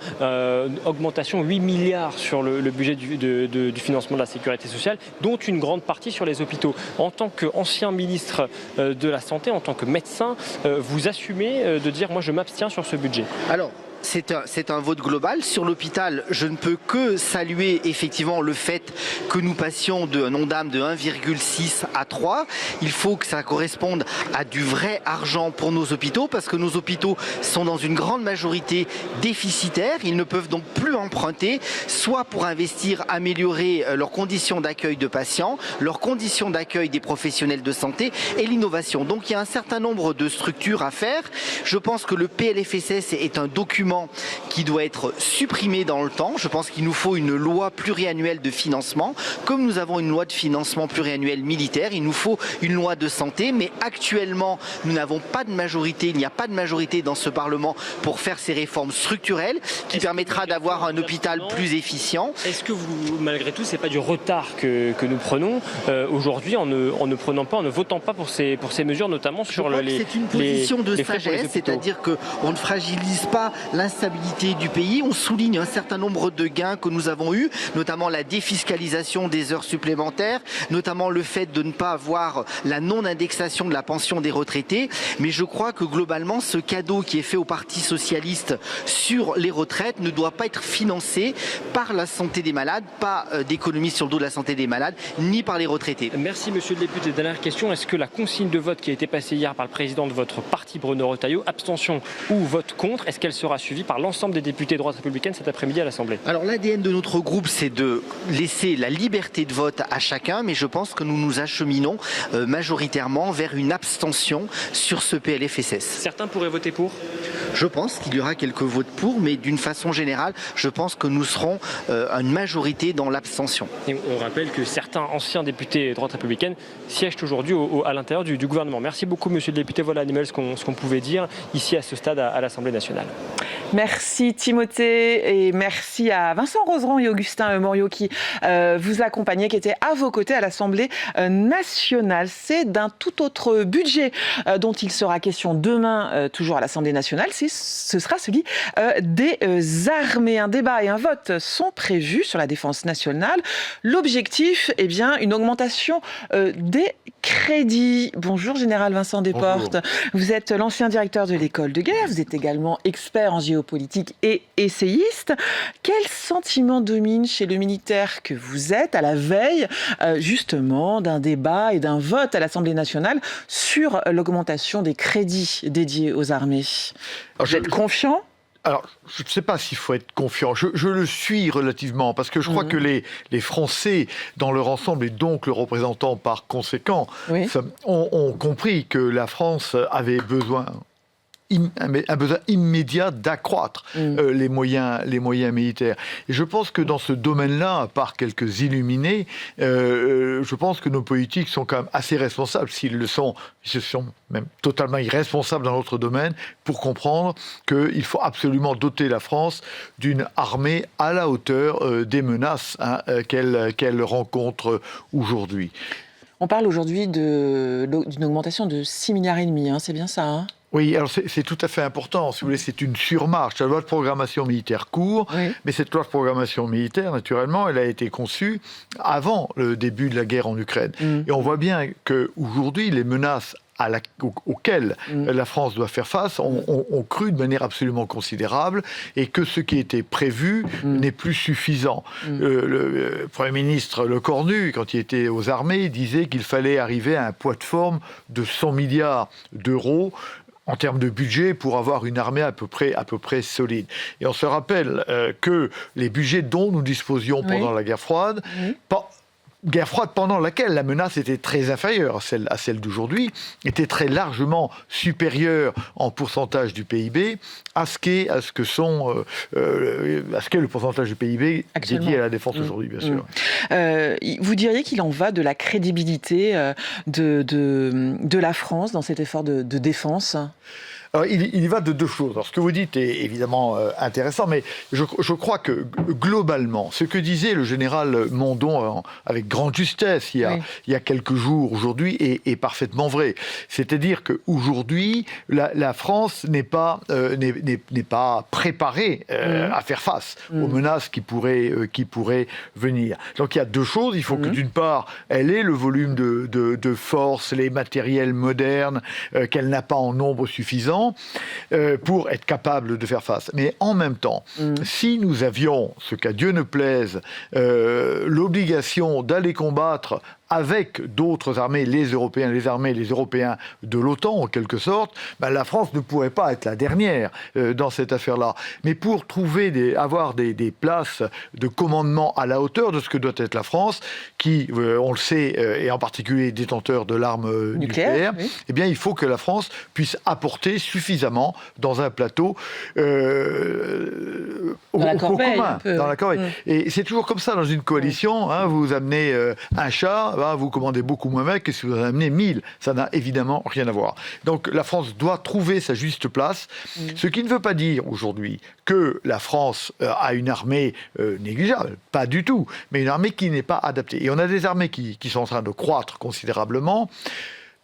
S3: augmentation 8 milliards sur le budget du financement de la sécurité sociale, dont une grande partie sur les hôpitaux. En tant qu'ancien ministre de la Santé, en tant que médecin, vous assumez de dire, moi je m'abstiens sur ce budget?
S5: Alors, c'est un vote global. Sur l'hôpital, je ne peux que saluer effectivement le fait que nous passions d'un Ondam de 1,6 à 3. Il faut que ça corresponde à du vrai argent pour nos hôpitaux parce que nos hôpitaux sont dans une grande majorité déficitaires. Ils ne peuvent donc plus emprunter, soit pour investir, améliorer leurs conditions d'accueil de patients, leurs conditions d'accueil des professionnels de santé et l'innovation. Donc il y a un certain nombre de structures à faire. Je pense que le PLFSS est un document qui doit être supprimé dans le temps. Je pense qu'il nous faut une loi pluriannuelle de financement. Comme nous avons une loi de financement pluriannuelle militaire, il nous faut une loi de santé. Mais actuellement, nous n'avons pas de majorité. Il n'y a pas de majorité dans ce Parlement pour faire ces réformes structurelles qui permettra d'avoir un hôpital plus efficient.
S3: Est-ce que vous, malgré tout, c'est pas du retard que nous prenons aujourd'hui en ne prenant pas, en ne votant pas pour ces mesures, notamment sur les
S5: c'est une position de sagesse, c'est-à-dire qu'on ne fragilise pas l'instabilité du pays. On souligne un certain nombre de gains que nous avons eus, notamment la défiscalisation des heures supplémentaires, notamment le fait de ne pas avoir la non-indexation de la pension des retraités. Mais je crois que globalement, ce cadeau qui est fait au Parti socialiste sur les retraites ne doit pas être financé par la santé des malades, pas d'économie sur le dos de la santé des malades, ni par les retraités.
S3: Merci monsieur le député. Dernière question, est-ce que la consigne de vote qui a été passée hier par le président de votre parti, Bruno Retailleau, abstention ou vote contre, est-ce qu'elle sera suivi par l'ensemble des députés de droite républicaine cet après-midi à l'Assemblée?
S5: Alors l'ADN de notre groupe, c'est de laisser la liberté de vote à chacun, mais je pense que nous nous acheminons majoritairement vers une abstention sur ce PLFSS.
S3: Certains pourraient voter pour?
S5: Je pense qu'il y aura quelques votes pour, mais d'une façon générale, je pense que nous serons une majorité dans l'abstention.
S3: Et on rappelle que certains anciens députés de droite républicaine siègent aujourd'hui à l'intérieur du gouvernement. Merci beaucoup monsieur le député. Voilà Animal, ce qu'on pouvait dire ici à ce stade à l'Assemblée nationale.
S1: Merci Timothée et merci à Vincent Roseran et Augustin Moriot qui vous accompagnaient, qui étaient à vos côtés à l'Assemblée nationale. C'est d'un tout autre budget dont il sera question demain, toujours à l'Assemblée nationale. Ce sera celui des armées. Un débat et un vote sont prévus sur la défense nationale. L'objectif, eh bien, une augmentation des crédit. Bonjour Général Vincent Desportes.
S6: Bonjour.
S1: Vous êtes l'ancien directeur de l'école de guerre, vous êtes également expert en géopolitique et essayiste. Quel sentiment domine chez le militaire que vous êtes à la veille justement d'un débat et d'un vote à l'Assemblée nationale sur l'augmentation des crédits dédiés aux armées? Vous êtes confiant?
S6: Alors, je ne sais pas s'il faut être confiant. Je le suis relativement, parce que je crois que les Français, dans leur ensemble, et donc le représentant par conséquent,
S1: Oui.
S6: ont compris que la France avait besoin... un besoin immédiat d'accroître les moyens militaires. Et je pense que dans ce domaine-là, à part quelques illuminés, je pense que nos politiques sont quand même assez responsables. S'ils le sont, ils sont même totalement irresponsables dans notre domaine, pour comprendre qu'il faut absolument doter la France d'une armée à la hauteur des menaces qu'elle rencontre aujourd'hui.
S1: On parle aujourd'hui d'une augmentation de 6,5 milliards, c'est bien ça, hein?
S6: Oui, alors c'est tout à fait important. Si vous voulez, c'est une surmarche. La loi de programmation militaire court,
S1: Oui.
S6: mais cette loi de programmation militaire, naturellement, elle a été conçue avant le début de la guerre en Ukraine. Et on voit bien qu'aujourd'hui, les menaces auxquelles la France doit faire face ont cru de manière absolument considérable, et que ce qui était prévu n'est plus suffisant. Le Premier ministre Lecornu, quand il était aux armées, disait qu'il fallait arriver à un poids de forme de 100 milliards d'euros en termes de budget pour avoir une armée à peu près solide. Et on se rappelle que les budgets dont nous disposions pendant la guerre froide, guerre froide pendant laquelle la menace était très inférieure à celle d'aujourd'hui, était très largement supérieure en pourcentage du PIB à ce qu'est le pourcentage du PIB dédié à la défense aujourd'hui, bien sûr.
S1: Vous diriez qu'il en va de la crédibilité de la France dans cet effort de défense?
S6: Alors, il y va de deux choses. Alors, ce que vous dites est évidemment intéressant, mais je crois que globalement, ce que disait le général Mondon avec grande justesse il y a quelques jours aujourd'hui est parfaitement vrai. C'est-à-dire qu'aujourd'hui, la France n'est pas préparée à faire face aux menaces qui pourraient venir. Donc il y a deux choses. Il faut que d'une part, elle ait le volume de force, les matériels modernes qu'elle n'a pas en nombre suffisant pour être capable de faire face. Mais en même temps, si nous avions, ce qu'à Dieu ne plaise, l'obligation d'aller combattre avec d'autres armées, les Européens de l'OTAN, en quelque sorte, la France ne pourrait pas être la dernière dans cette affaire-là. Mais pour avoir des places de commandement à la hauteur de ce que doit être la France, qui, on le sait, est en particulier détenteur de l'arme nucléaire, eh bien, il faut que la France puisse apporter suffisamment dans un plateau
S1: dans la corbeille,
S6: commun. Dans la corbeille. Et c'est toujours comme ça dans une coalition. Vous amenez un char, vous commandez beaucoup moins bien que si vous en amenez 1000. Ça n'a évidemment rien à voir. Donc la France doit trouver sa juste place, ce qui ne veut pas dire aujourd'hui que la France a une armée négligeable, pas du tout, mais une armée qui n'est pas adaptée. Et on a des armées qui sont en train de croître considérablement,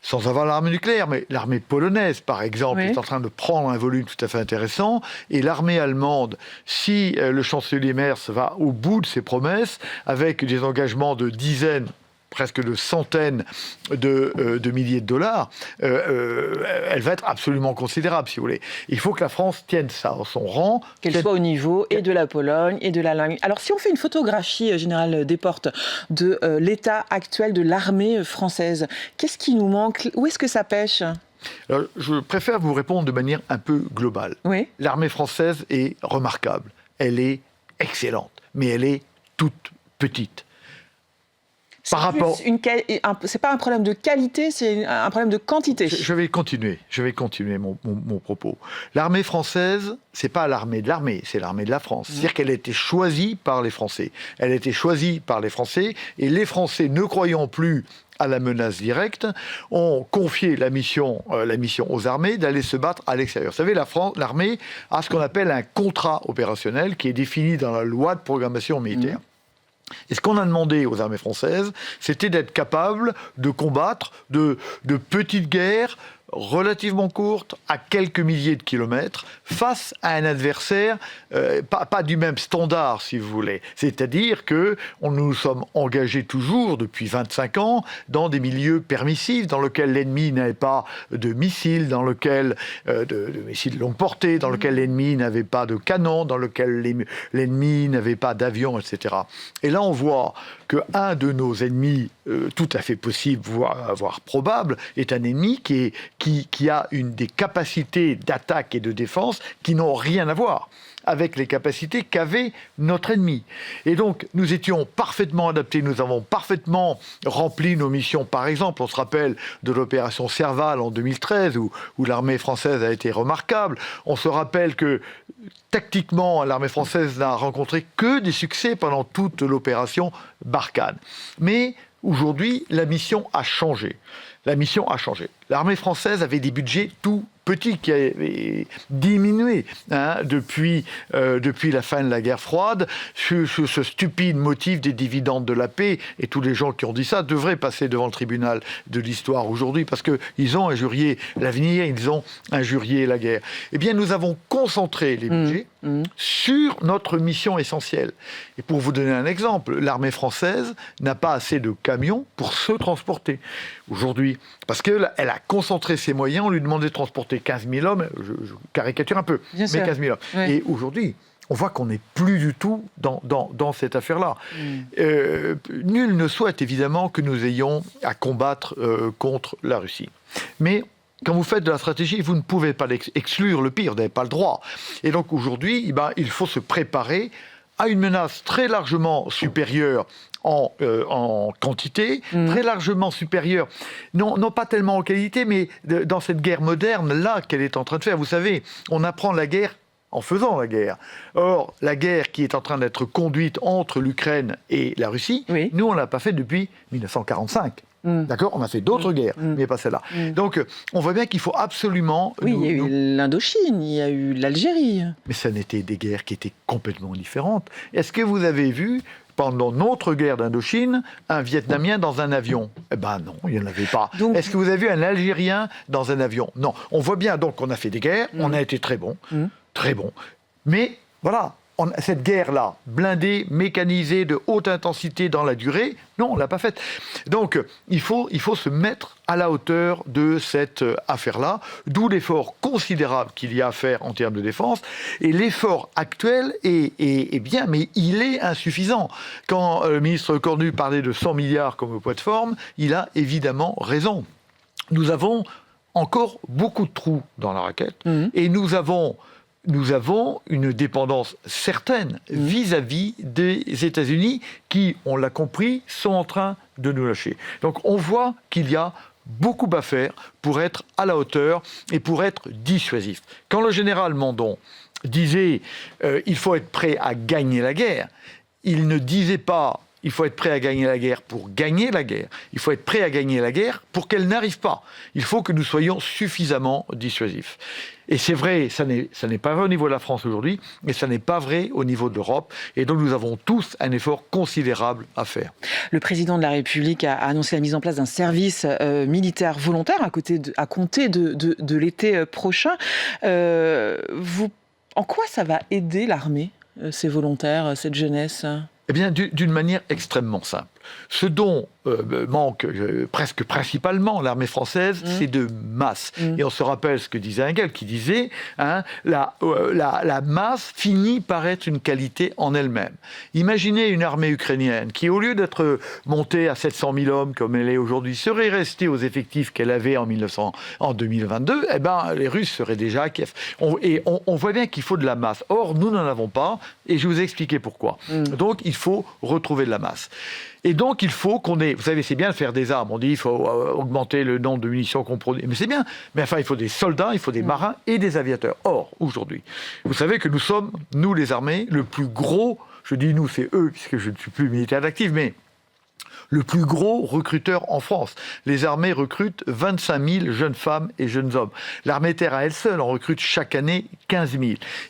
S6: sans avoir l'armée nucléaire, mais l'armée polonaise, par exemple, est en train de prendre un volume tout à fait intéressant. Et l'armée allemande, si le chancelier Merz va au bout de ses promesses, avec des engagements de dizaines, presque de centaines de milliers de dollars, elle va être absolument considérable, si vous voulez. Il faut que la France tienne ça en son rang.
S1: Qu'elle soit au niveau et de la Pologne et de l'Allemagne. Alors, si on fait une photographie, Général Desportes, de l'état actuel de l'armée française, qu'est-ce qui nous manque? Où est-ce que ça pêche?
S6: Alors, je préfère vous répondre de manière un peu globale.
S1: Oui.
S6: L'armée française est remarquable. Elle est excellente, mais elle est toute petite.
S1: C'est pas un problème de qualité, c'est un problème de quantité.
S6: Je vais continuer mon propos. L'armée française, c'est pas l'armée de l'armée, c'est l'armée de la France. C'est-à-dire qu'elle a été choisie par les Français. Elle a été choisie par les Français, et les Français, ne croyant plus à la menace directe, ont confié la mission aux armées d'aller se battre à l'extérieur. Vous savez, l'armée a ce qu'on appelle un contrat opérationnel qui est défini dans la loi de programmation militaire. Et ce qu'on a demandé aux armées françaises, c'était d'être capable de combattre de petites guerres relativement courte, à quelques milliers de kilomètres, face à un adversaire pas du même standard, si vous voulez. C'est-à-dire que nous nous sommes engagés toujours, depuis 25 ans, dans des milieux permissifs, dans lesquels l'ennemi n'avait pas de missiles, dans lesquels de missiles de longue portée, dans lesquels l'ennemi n'avait pas de canons, dans lesquels l'ennemi n'avait pas d'avions, etc. Et là, on voit qu'un de nos ennemis, tout à fait possible, voire probable, est un ennemi qui a des capacités d'attaque et de défense qui n'ont rien à voir avec les capacités qu'avait notre ennemi. Et donc, nous étions parfaitement adaptés, nous avons parfaitement rempli nos missions. Par exemple, on se rappelle de l'opération Serval en 2013, où l'armée française a été remarquable. On se rappelle que, tactiquement, l'armée française n'a rencontré que des succès pendant toute l'opération Barkhane. Mais aujourd'hui, la mission a changé. L'armée française avait des budgets tout petits qui avaient diminué depuis la fin de la guerre froide. Ce stupide motif des dividendes de la paix, et tous les gens qui ont dit ça devraient passer devant le tribunal de l'histoire aujourd'hui, parce qu'ils ont injurié l'avenir, ils ont injurié la guerre. Eh bien, nous avons concentré les budgets sur notre mission essentielle. Et pour vous donner un exemple, l'armée française n'a pas assez de camions pour se transporter aujourd'hui, parce qu'elle a concentré ses moyens. On lui demandait de transporter 15 000 hommes, je caricature un peu,
S1: Bien
S6: mais
S1: sûr.
S6: 15 000 hommes.
S1: Ouais.
S6: Et aujourd'hui, on voit qu'on n'est plus du tout dans cette affaire-là. Nul ne souhaite évidemment que nous ayons à combattre contre la Russie. Mais quand vous faites de la stratégie, vous ne pouvez pas exclure le pire, vous n'avez pas le droit. Et donc aujourd'hui, il faut se préparer à une menace très largement supérieure en quantité, très largement supérieure, non pas tellement en qualité, mais dans cette guerre moderne, là, qu'elle est en train de faire. Vous savez, on apprend la guerre en faisant la guerre. Or, la guerre qui est en train d'être conduite entre l'Ukraine et la Russie, nous, on ne l'a pas fait depuis 1945. D'accord ? On a fait d'autres guerres, mais pas celle-là. Donc, on voit bien qu'il faut absolument...
S1: Oui, il y a eu l'Indochine, il y a eu l'Algérie.
S6: Mais ça n'était des guerres qui étaient complètement différentes. Est-ce que vous avez vu, pendant notre guerre d'Indochine, un Vietnamien dans un avion ? Eh ben non, il n'y en avait pas.
S1: Donc...
S6: Est-ce que vous avez vu un Algérien dans un avion ? Non. On voit bien donc qu'on a fait des guerres, on a été très bons, très bons. Mais voilà, cette guerre-là, blindée, mécanisée, de haute intensité dans la durée, non, on ne l'a pas faite. Donc, il faut se mettre à la hauteur de cette affaire-là, d'où l'effort considérable qu'il y a à faire en termes de défense. Et l'effort actuel est bien, mais il est insuffisant. Quand le ministre Cornu parlait de 100 milliards comme poids de forme, il a évidemment raison. Nous avons encore beaucoup de trous dans la raquette, et nous avons une dépendance certaine vis-à-vis des États-Unis qui, on l'a compris, sont en train de nous lâcher. Donc on voit qu'il y a beaucoup à faire pour être à la hauteur et pour être dissuasif. Quand le général Mandon disait il faut être prêt à gagner la guerre, il ne disait pas il faut être prêt à gagner la guerre pour gagner la guerre. Il faut être prêt à gagner la guerre pour qu'elle n'arrive pas. Il faut que nous soyons suffisamment dissuasifs. Et c'est vrai, ça n'est pas vrai au niveau de la France aujourd'hui, mais ça n'est pas vrai au niveau de l'Europe. Et donc nous avons tous un effort considérable à faire.
S1: Le président de la République a annoncé la mise en place d'un service militaire volontaire à compter de l'été prochain. En quoi ça va aider l'armée, ces volontaires, cette jeunesse ?
S6: Eh bien, d'une manière extrêmement simple. Ce dont manque presque principalement l'armée française, c'est de masse. Et on se rappelle ce que disait Engel, qui disait la masse finit par être une qualité en elle-même. Imaginez une armée ukrainienne qui, au lieu d'être montée à 700 000 hommes comme elle est aujourd'hui, serait restée aux effectifs qu'elle avait en 2022, eh ben, les Russes seraient déjà à Kiev. On voit bien qu'il faut de la masse. Or, nous n'en avons pas, et je vais vous expliquer pourquoi. Donc, il faut retrouver de la masse. Et donc, il faut qu'on ait... Vous savez, c'est bien de faire des armes. On dit qu'il faut augmenter le nombre de munitions qu'on produit. Mais c'est bien. Mais enfin, il faut des soldats, il faut des marins et des aviateurs. Or, aujourd'hui, vous savez que nous sommes, nous les armées, le plus gros... Je dis nous, c'est eux, puisque je ne suis plus militaire actif, mais... le plus gros recruteur en France. Les armées recrutent 25 000 jeunes femmes et jeunes hommes. L'armée de terre à elle seule en recrute chaque année 15 000.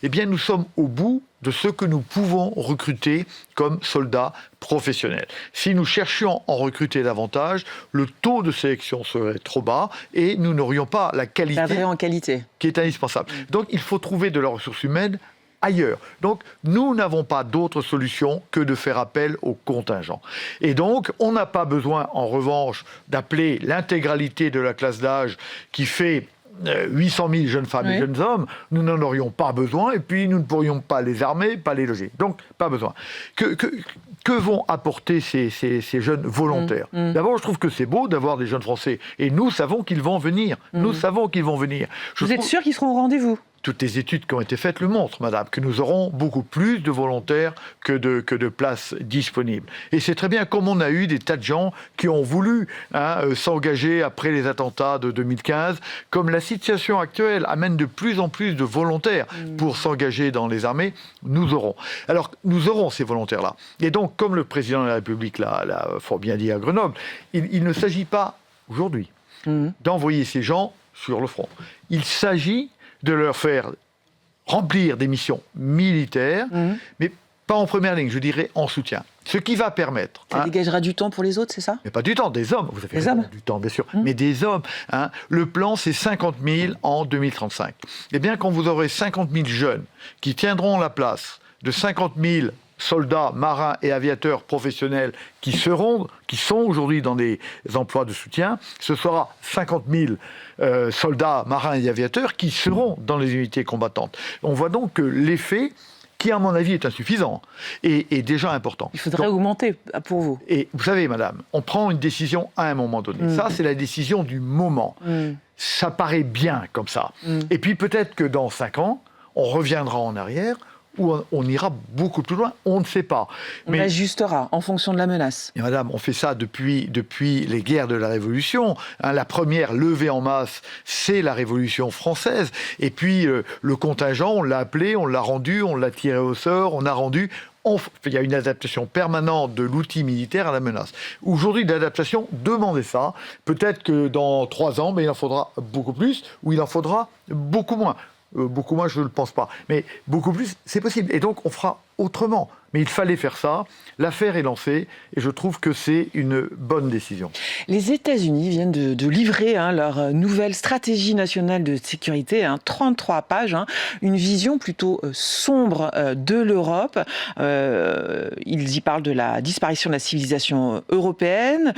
S6: Eh bien, nous sommes au bout de ce que nous pouvons recruter comme soldats professionnels. Si nous cherchions à en recruter davantage, le taux de sélection serait trop bas et nous n'aurions pas la qualité
S1: en qualité.
S6: qui est indispensable. Donc il faut trouver de la ressource humaine ailleurs. Donc, nous n'avons pas d'autre solution que de faire appel aux contingents. Et donc, on n'a pas besoin, en revanche, d'appeler l'intégralité de la classe d'âge qui fait 800 000 jeunes femmes et jeunes hommes. Nous n'en aurions pas besoin et puis nous ne pourrions pas les armer, pas les loger. Donc, pas besoin. Que vont apporter ces jeunes volontaires? D'abord, je trouve que c'est beau d'avoir des jeunes Français. Et nous savons qu'ils vont venir. Nous savons qu'ils vont venir.
S1: Vous êtes sûr qu'ils seront au rendez-vous?
S6: Toutes les études qui ont été faites le montrent, madame, que nous aurons beaucoup plus de volontaires que de places disponibles. Et c'est très bien, comme on a eu des tas de gens qui ont voulu s'engager après les attentats de 2015, comme la situation actuelle amène de plus en plus de volontaires pour s'engager dans les armées, nous aurons. Alors, nous aurons ces volontaires-là. Et donc, comme le président de la République l'a fort bien dit à Grenoble, il ne s'agit pas, aujourd'hui, d'envoyer ces gens sur le front. Il s'agit de leur faire remplir des missions militaires, mais pas en première ligne, je dirais en soutien. Ce qui va permettre...
S1: Ça dégagera du temps pour les autres, c'est ça?
S6: Mais pas du temps, des hommes. Vous avez
S1: des hommes.
S6: Du temps, bien sûr, mais des hommes. Le plan, c'est 50 000 en 2035. Eh bien, quand vous aurez 50 000 jeunes qui tiendront la place de 50 000 soldats, marins et aviateurs professionnels qui sont aujourd'hui dans des emplois de soutien, ce sera 50 000 soldats, marins et aviateurs qui seront dans les unités combattantes. On voit donc que l'effet, qui à mon avis est insuffisant, est déjà important.
S1: Il faudrait augmenter pour vous.
S6: Et vous savez, madame, on prend une décision à un moment donné. Ça, c'est la décision du moment. Ça paraît bien comme ça. Et puis peut-être que dans 5 ans, on reviendra en arrière, ou on ira beaucoup plus loin, on ne sait pas.
S1: On ajustera en fonction de la menace.
S6: Et madame, on fait ça depuis les guerres de la Révolution. La première levée en masse, c'est la Révolution française. Et puis le contingent, on l'a appelé, on l'a rendu, on l'a tiré au sort, on a rendu... Il y a une adaptation permanente de l'outil militaire à la menace. Aujourd'hui, l'adaptation, demandez ça. Peut-être que dans 3 ans, mais il en faudra beaucoup plus, ou il en faudra beaucoup moins. Beaucoup moins, je ne le pense pas. Mais beaucoup plus, c'est possible. Et donc, on fera autrement. Mais il fallait faire ça. L'affaire est lancée et je trouve que c'est une bonne décision.
S1: Les États-Unis viennent de livrer leur nouvelle stratégie nationale de sécurité, 33 pages, une vision plutôt sombre de l'Europe. Ils y parlent de la disparition de la civilisation européenne.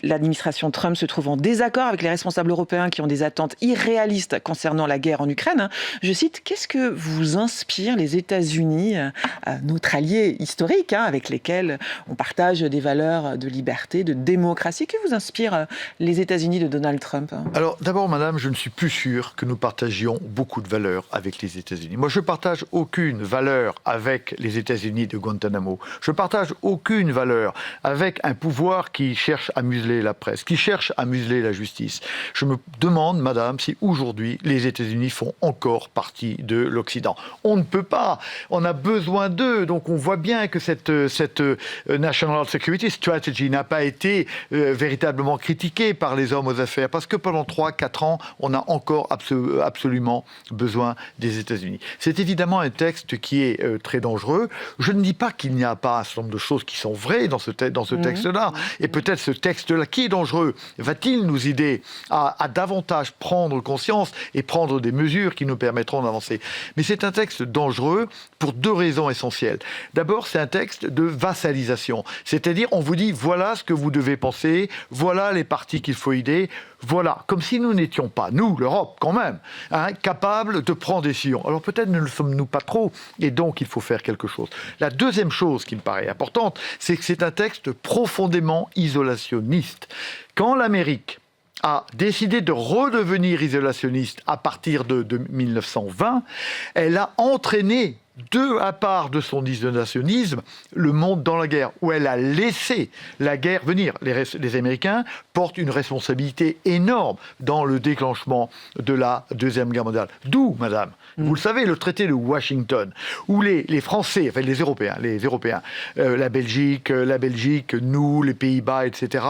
S1: L'administration Trump se trouve en désaccord avec les responsables européens qui ont des attentes irréalistes concernant la guerre en Ukraine. Je cite, qu'est-ce que vous inspirent les États-Unis, notre allié historique, avec lesquels on partage des valeurs de liberté, de démocratie? Que vous inspirent les États-Unis de Donald Trump?
S6: Alors d'abord, madame, je ne suis plus sûr que nous partagions beaucoup de valeurs avec les États-Unis. Moi, je ne partage aucune valeur avec les États-Unis de Guantanamo. Je ne partage aucune valeur avec un pouvoir qui cherche à museler la presse, qui cherche à museler la justice. Je me demande, madame, si aujourd'hui les États-Unis font encore partie de l'Occident. On ne peut pas. On a besoin d'eux. Donc on voit bien que cette National Security Strategy n'a pas été véritablement critiquée par les hommes aux affaires, parce que pendant 3-4 ans, on a encore absolument besoin des États-Unis. C'est évidemment un texte qui est très dangereux. Je ne dis pas qu'il n'y a pas un certain nombre de choses qui sont vraies dans ce texte-là. Et peut-être ce texte-là, qui est dangereux, va-t-il nous aider à davantage prendre conscience et prendre des mesures qui nous permettront d'avancer. Mais c'est un texte dangereux pour 2 raisons essentielles. D'abord, c'est un texte de vassalisation. C'est-à-dire, on vous dit, voilà ce que vous devez penser, voilà les partis qu'il faut aider, voilà. Comme si nous n'étions pas, nous, l'Europe, quand même, capables de prendre des décisions. Alors peut-être ne le sommes-nous pas trop, et donc il faut faire quelque chose. La deuxième chose qui me paraît importante, c'est que c'est un texte profondément isolationniste. Quand l'Amérique a décidé de redevenir isolationniste à partir de 1920, elle a entraîné à part de son isolationnisme, le monde dans la guerre, où elle a laissé la guerre venir. Les Américains portent une responsabilité énorme dans le déclenchement de la Deuxième Guerre mondiale. D'où, madame, vous le savez, le traité de Washington, où les Français, enfin les Européens, la Belgique, nous, les Pays-Bas, etc.,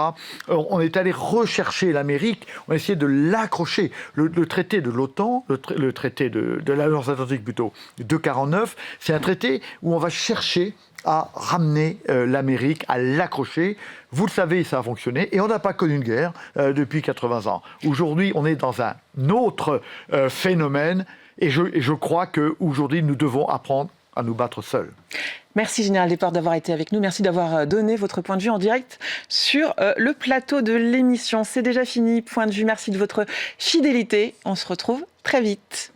S6: on est allé rechercher l'Amérique, on a essayé de l'accrocher. Le traité de l'OTAN, le traité de l'Alliance Atlantique plutôt, de 1949, 19, c'est un traité où on va chercher à ramener l'Amérique, à l'accrocher. Vous le savez, ça a fonctionné. Et on n'a pas connu une guerre depuis 80 ans. Aujourd'hui, on est dans un autre phénomène. Et je crois qu'aujourd'hui, nous devons apprendre à nous battre seuls.
S1: Merci Général Desportes d'avoir été avec nous. Merci d'avoir donné votre point de vue en direct sur le plateau de l'émission. C'est déjà fini, Point de vue. Merci de votre fidélité. On se retrouve très vite.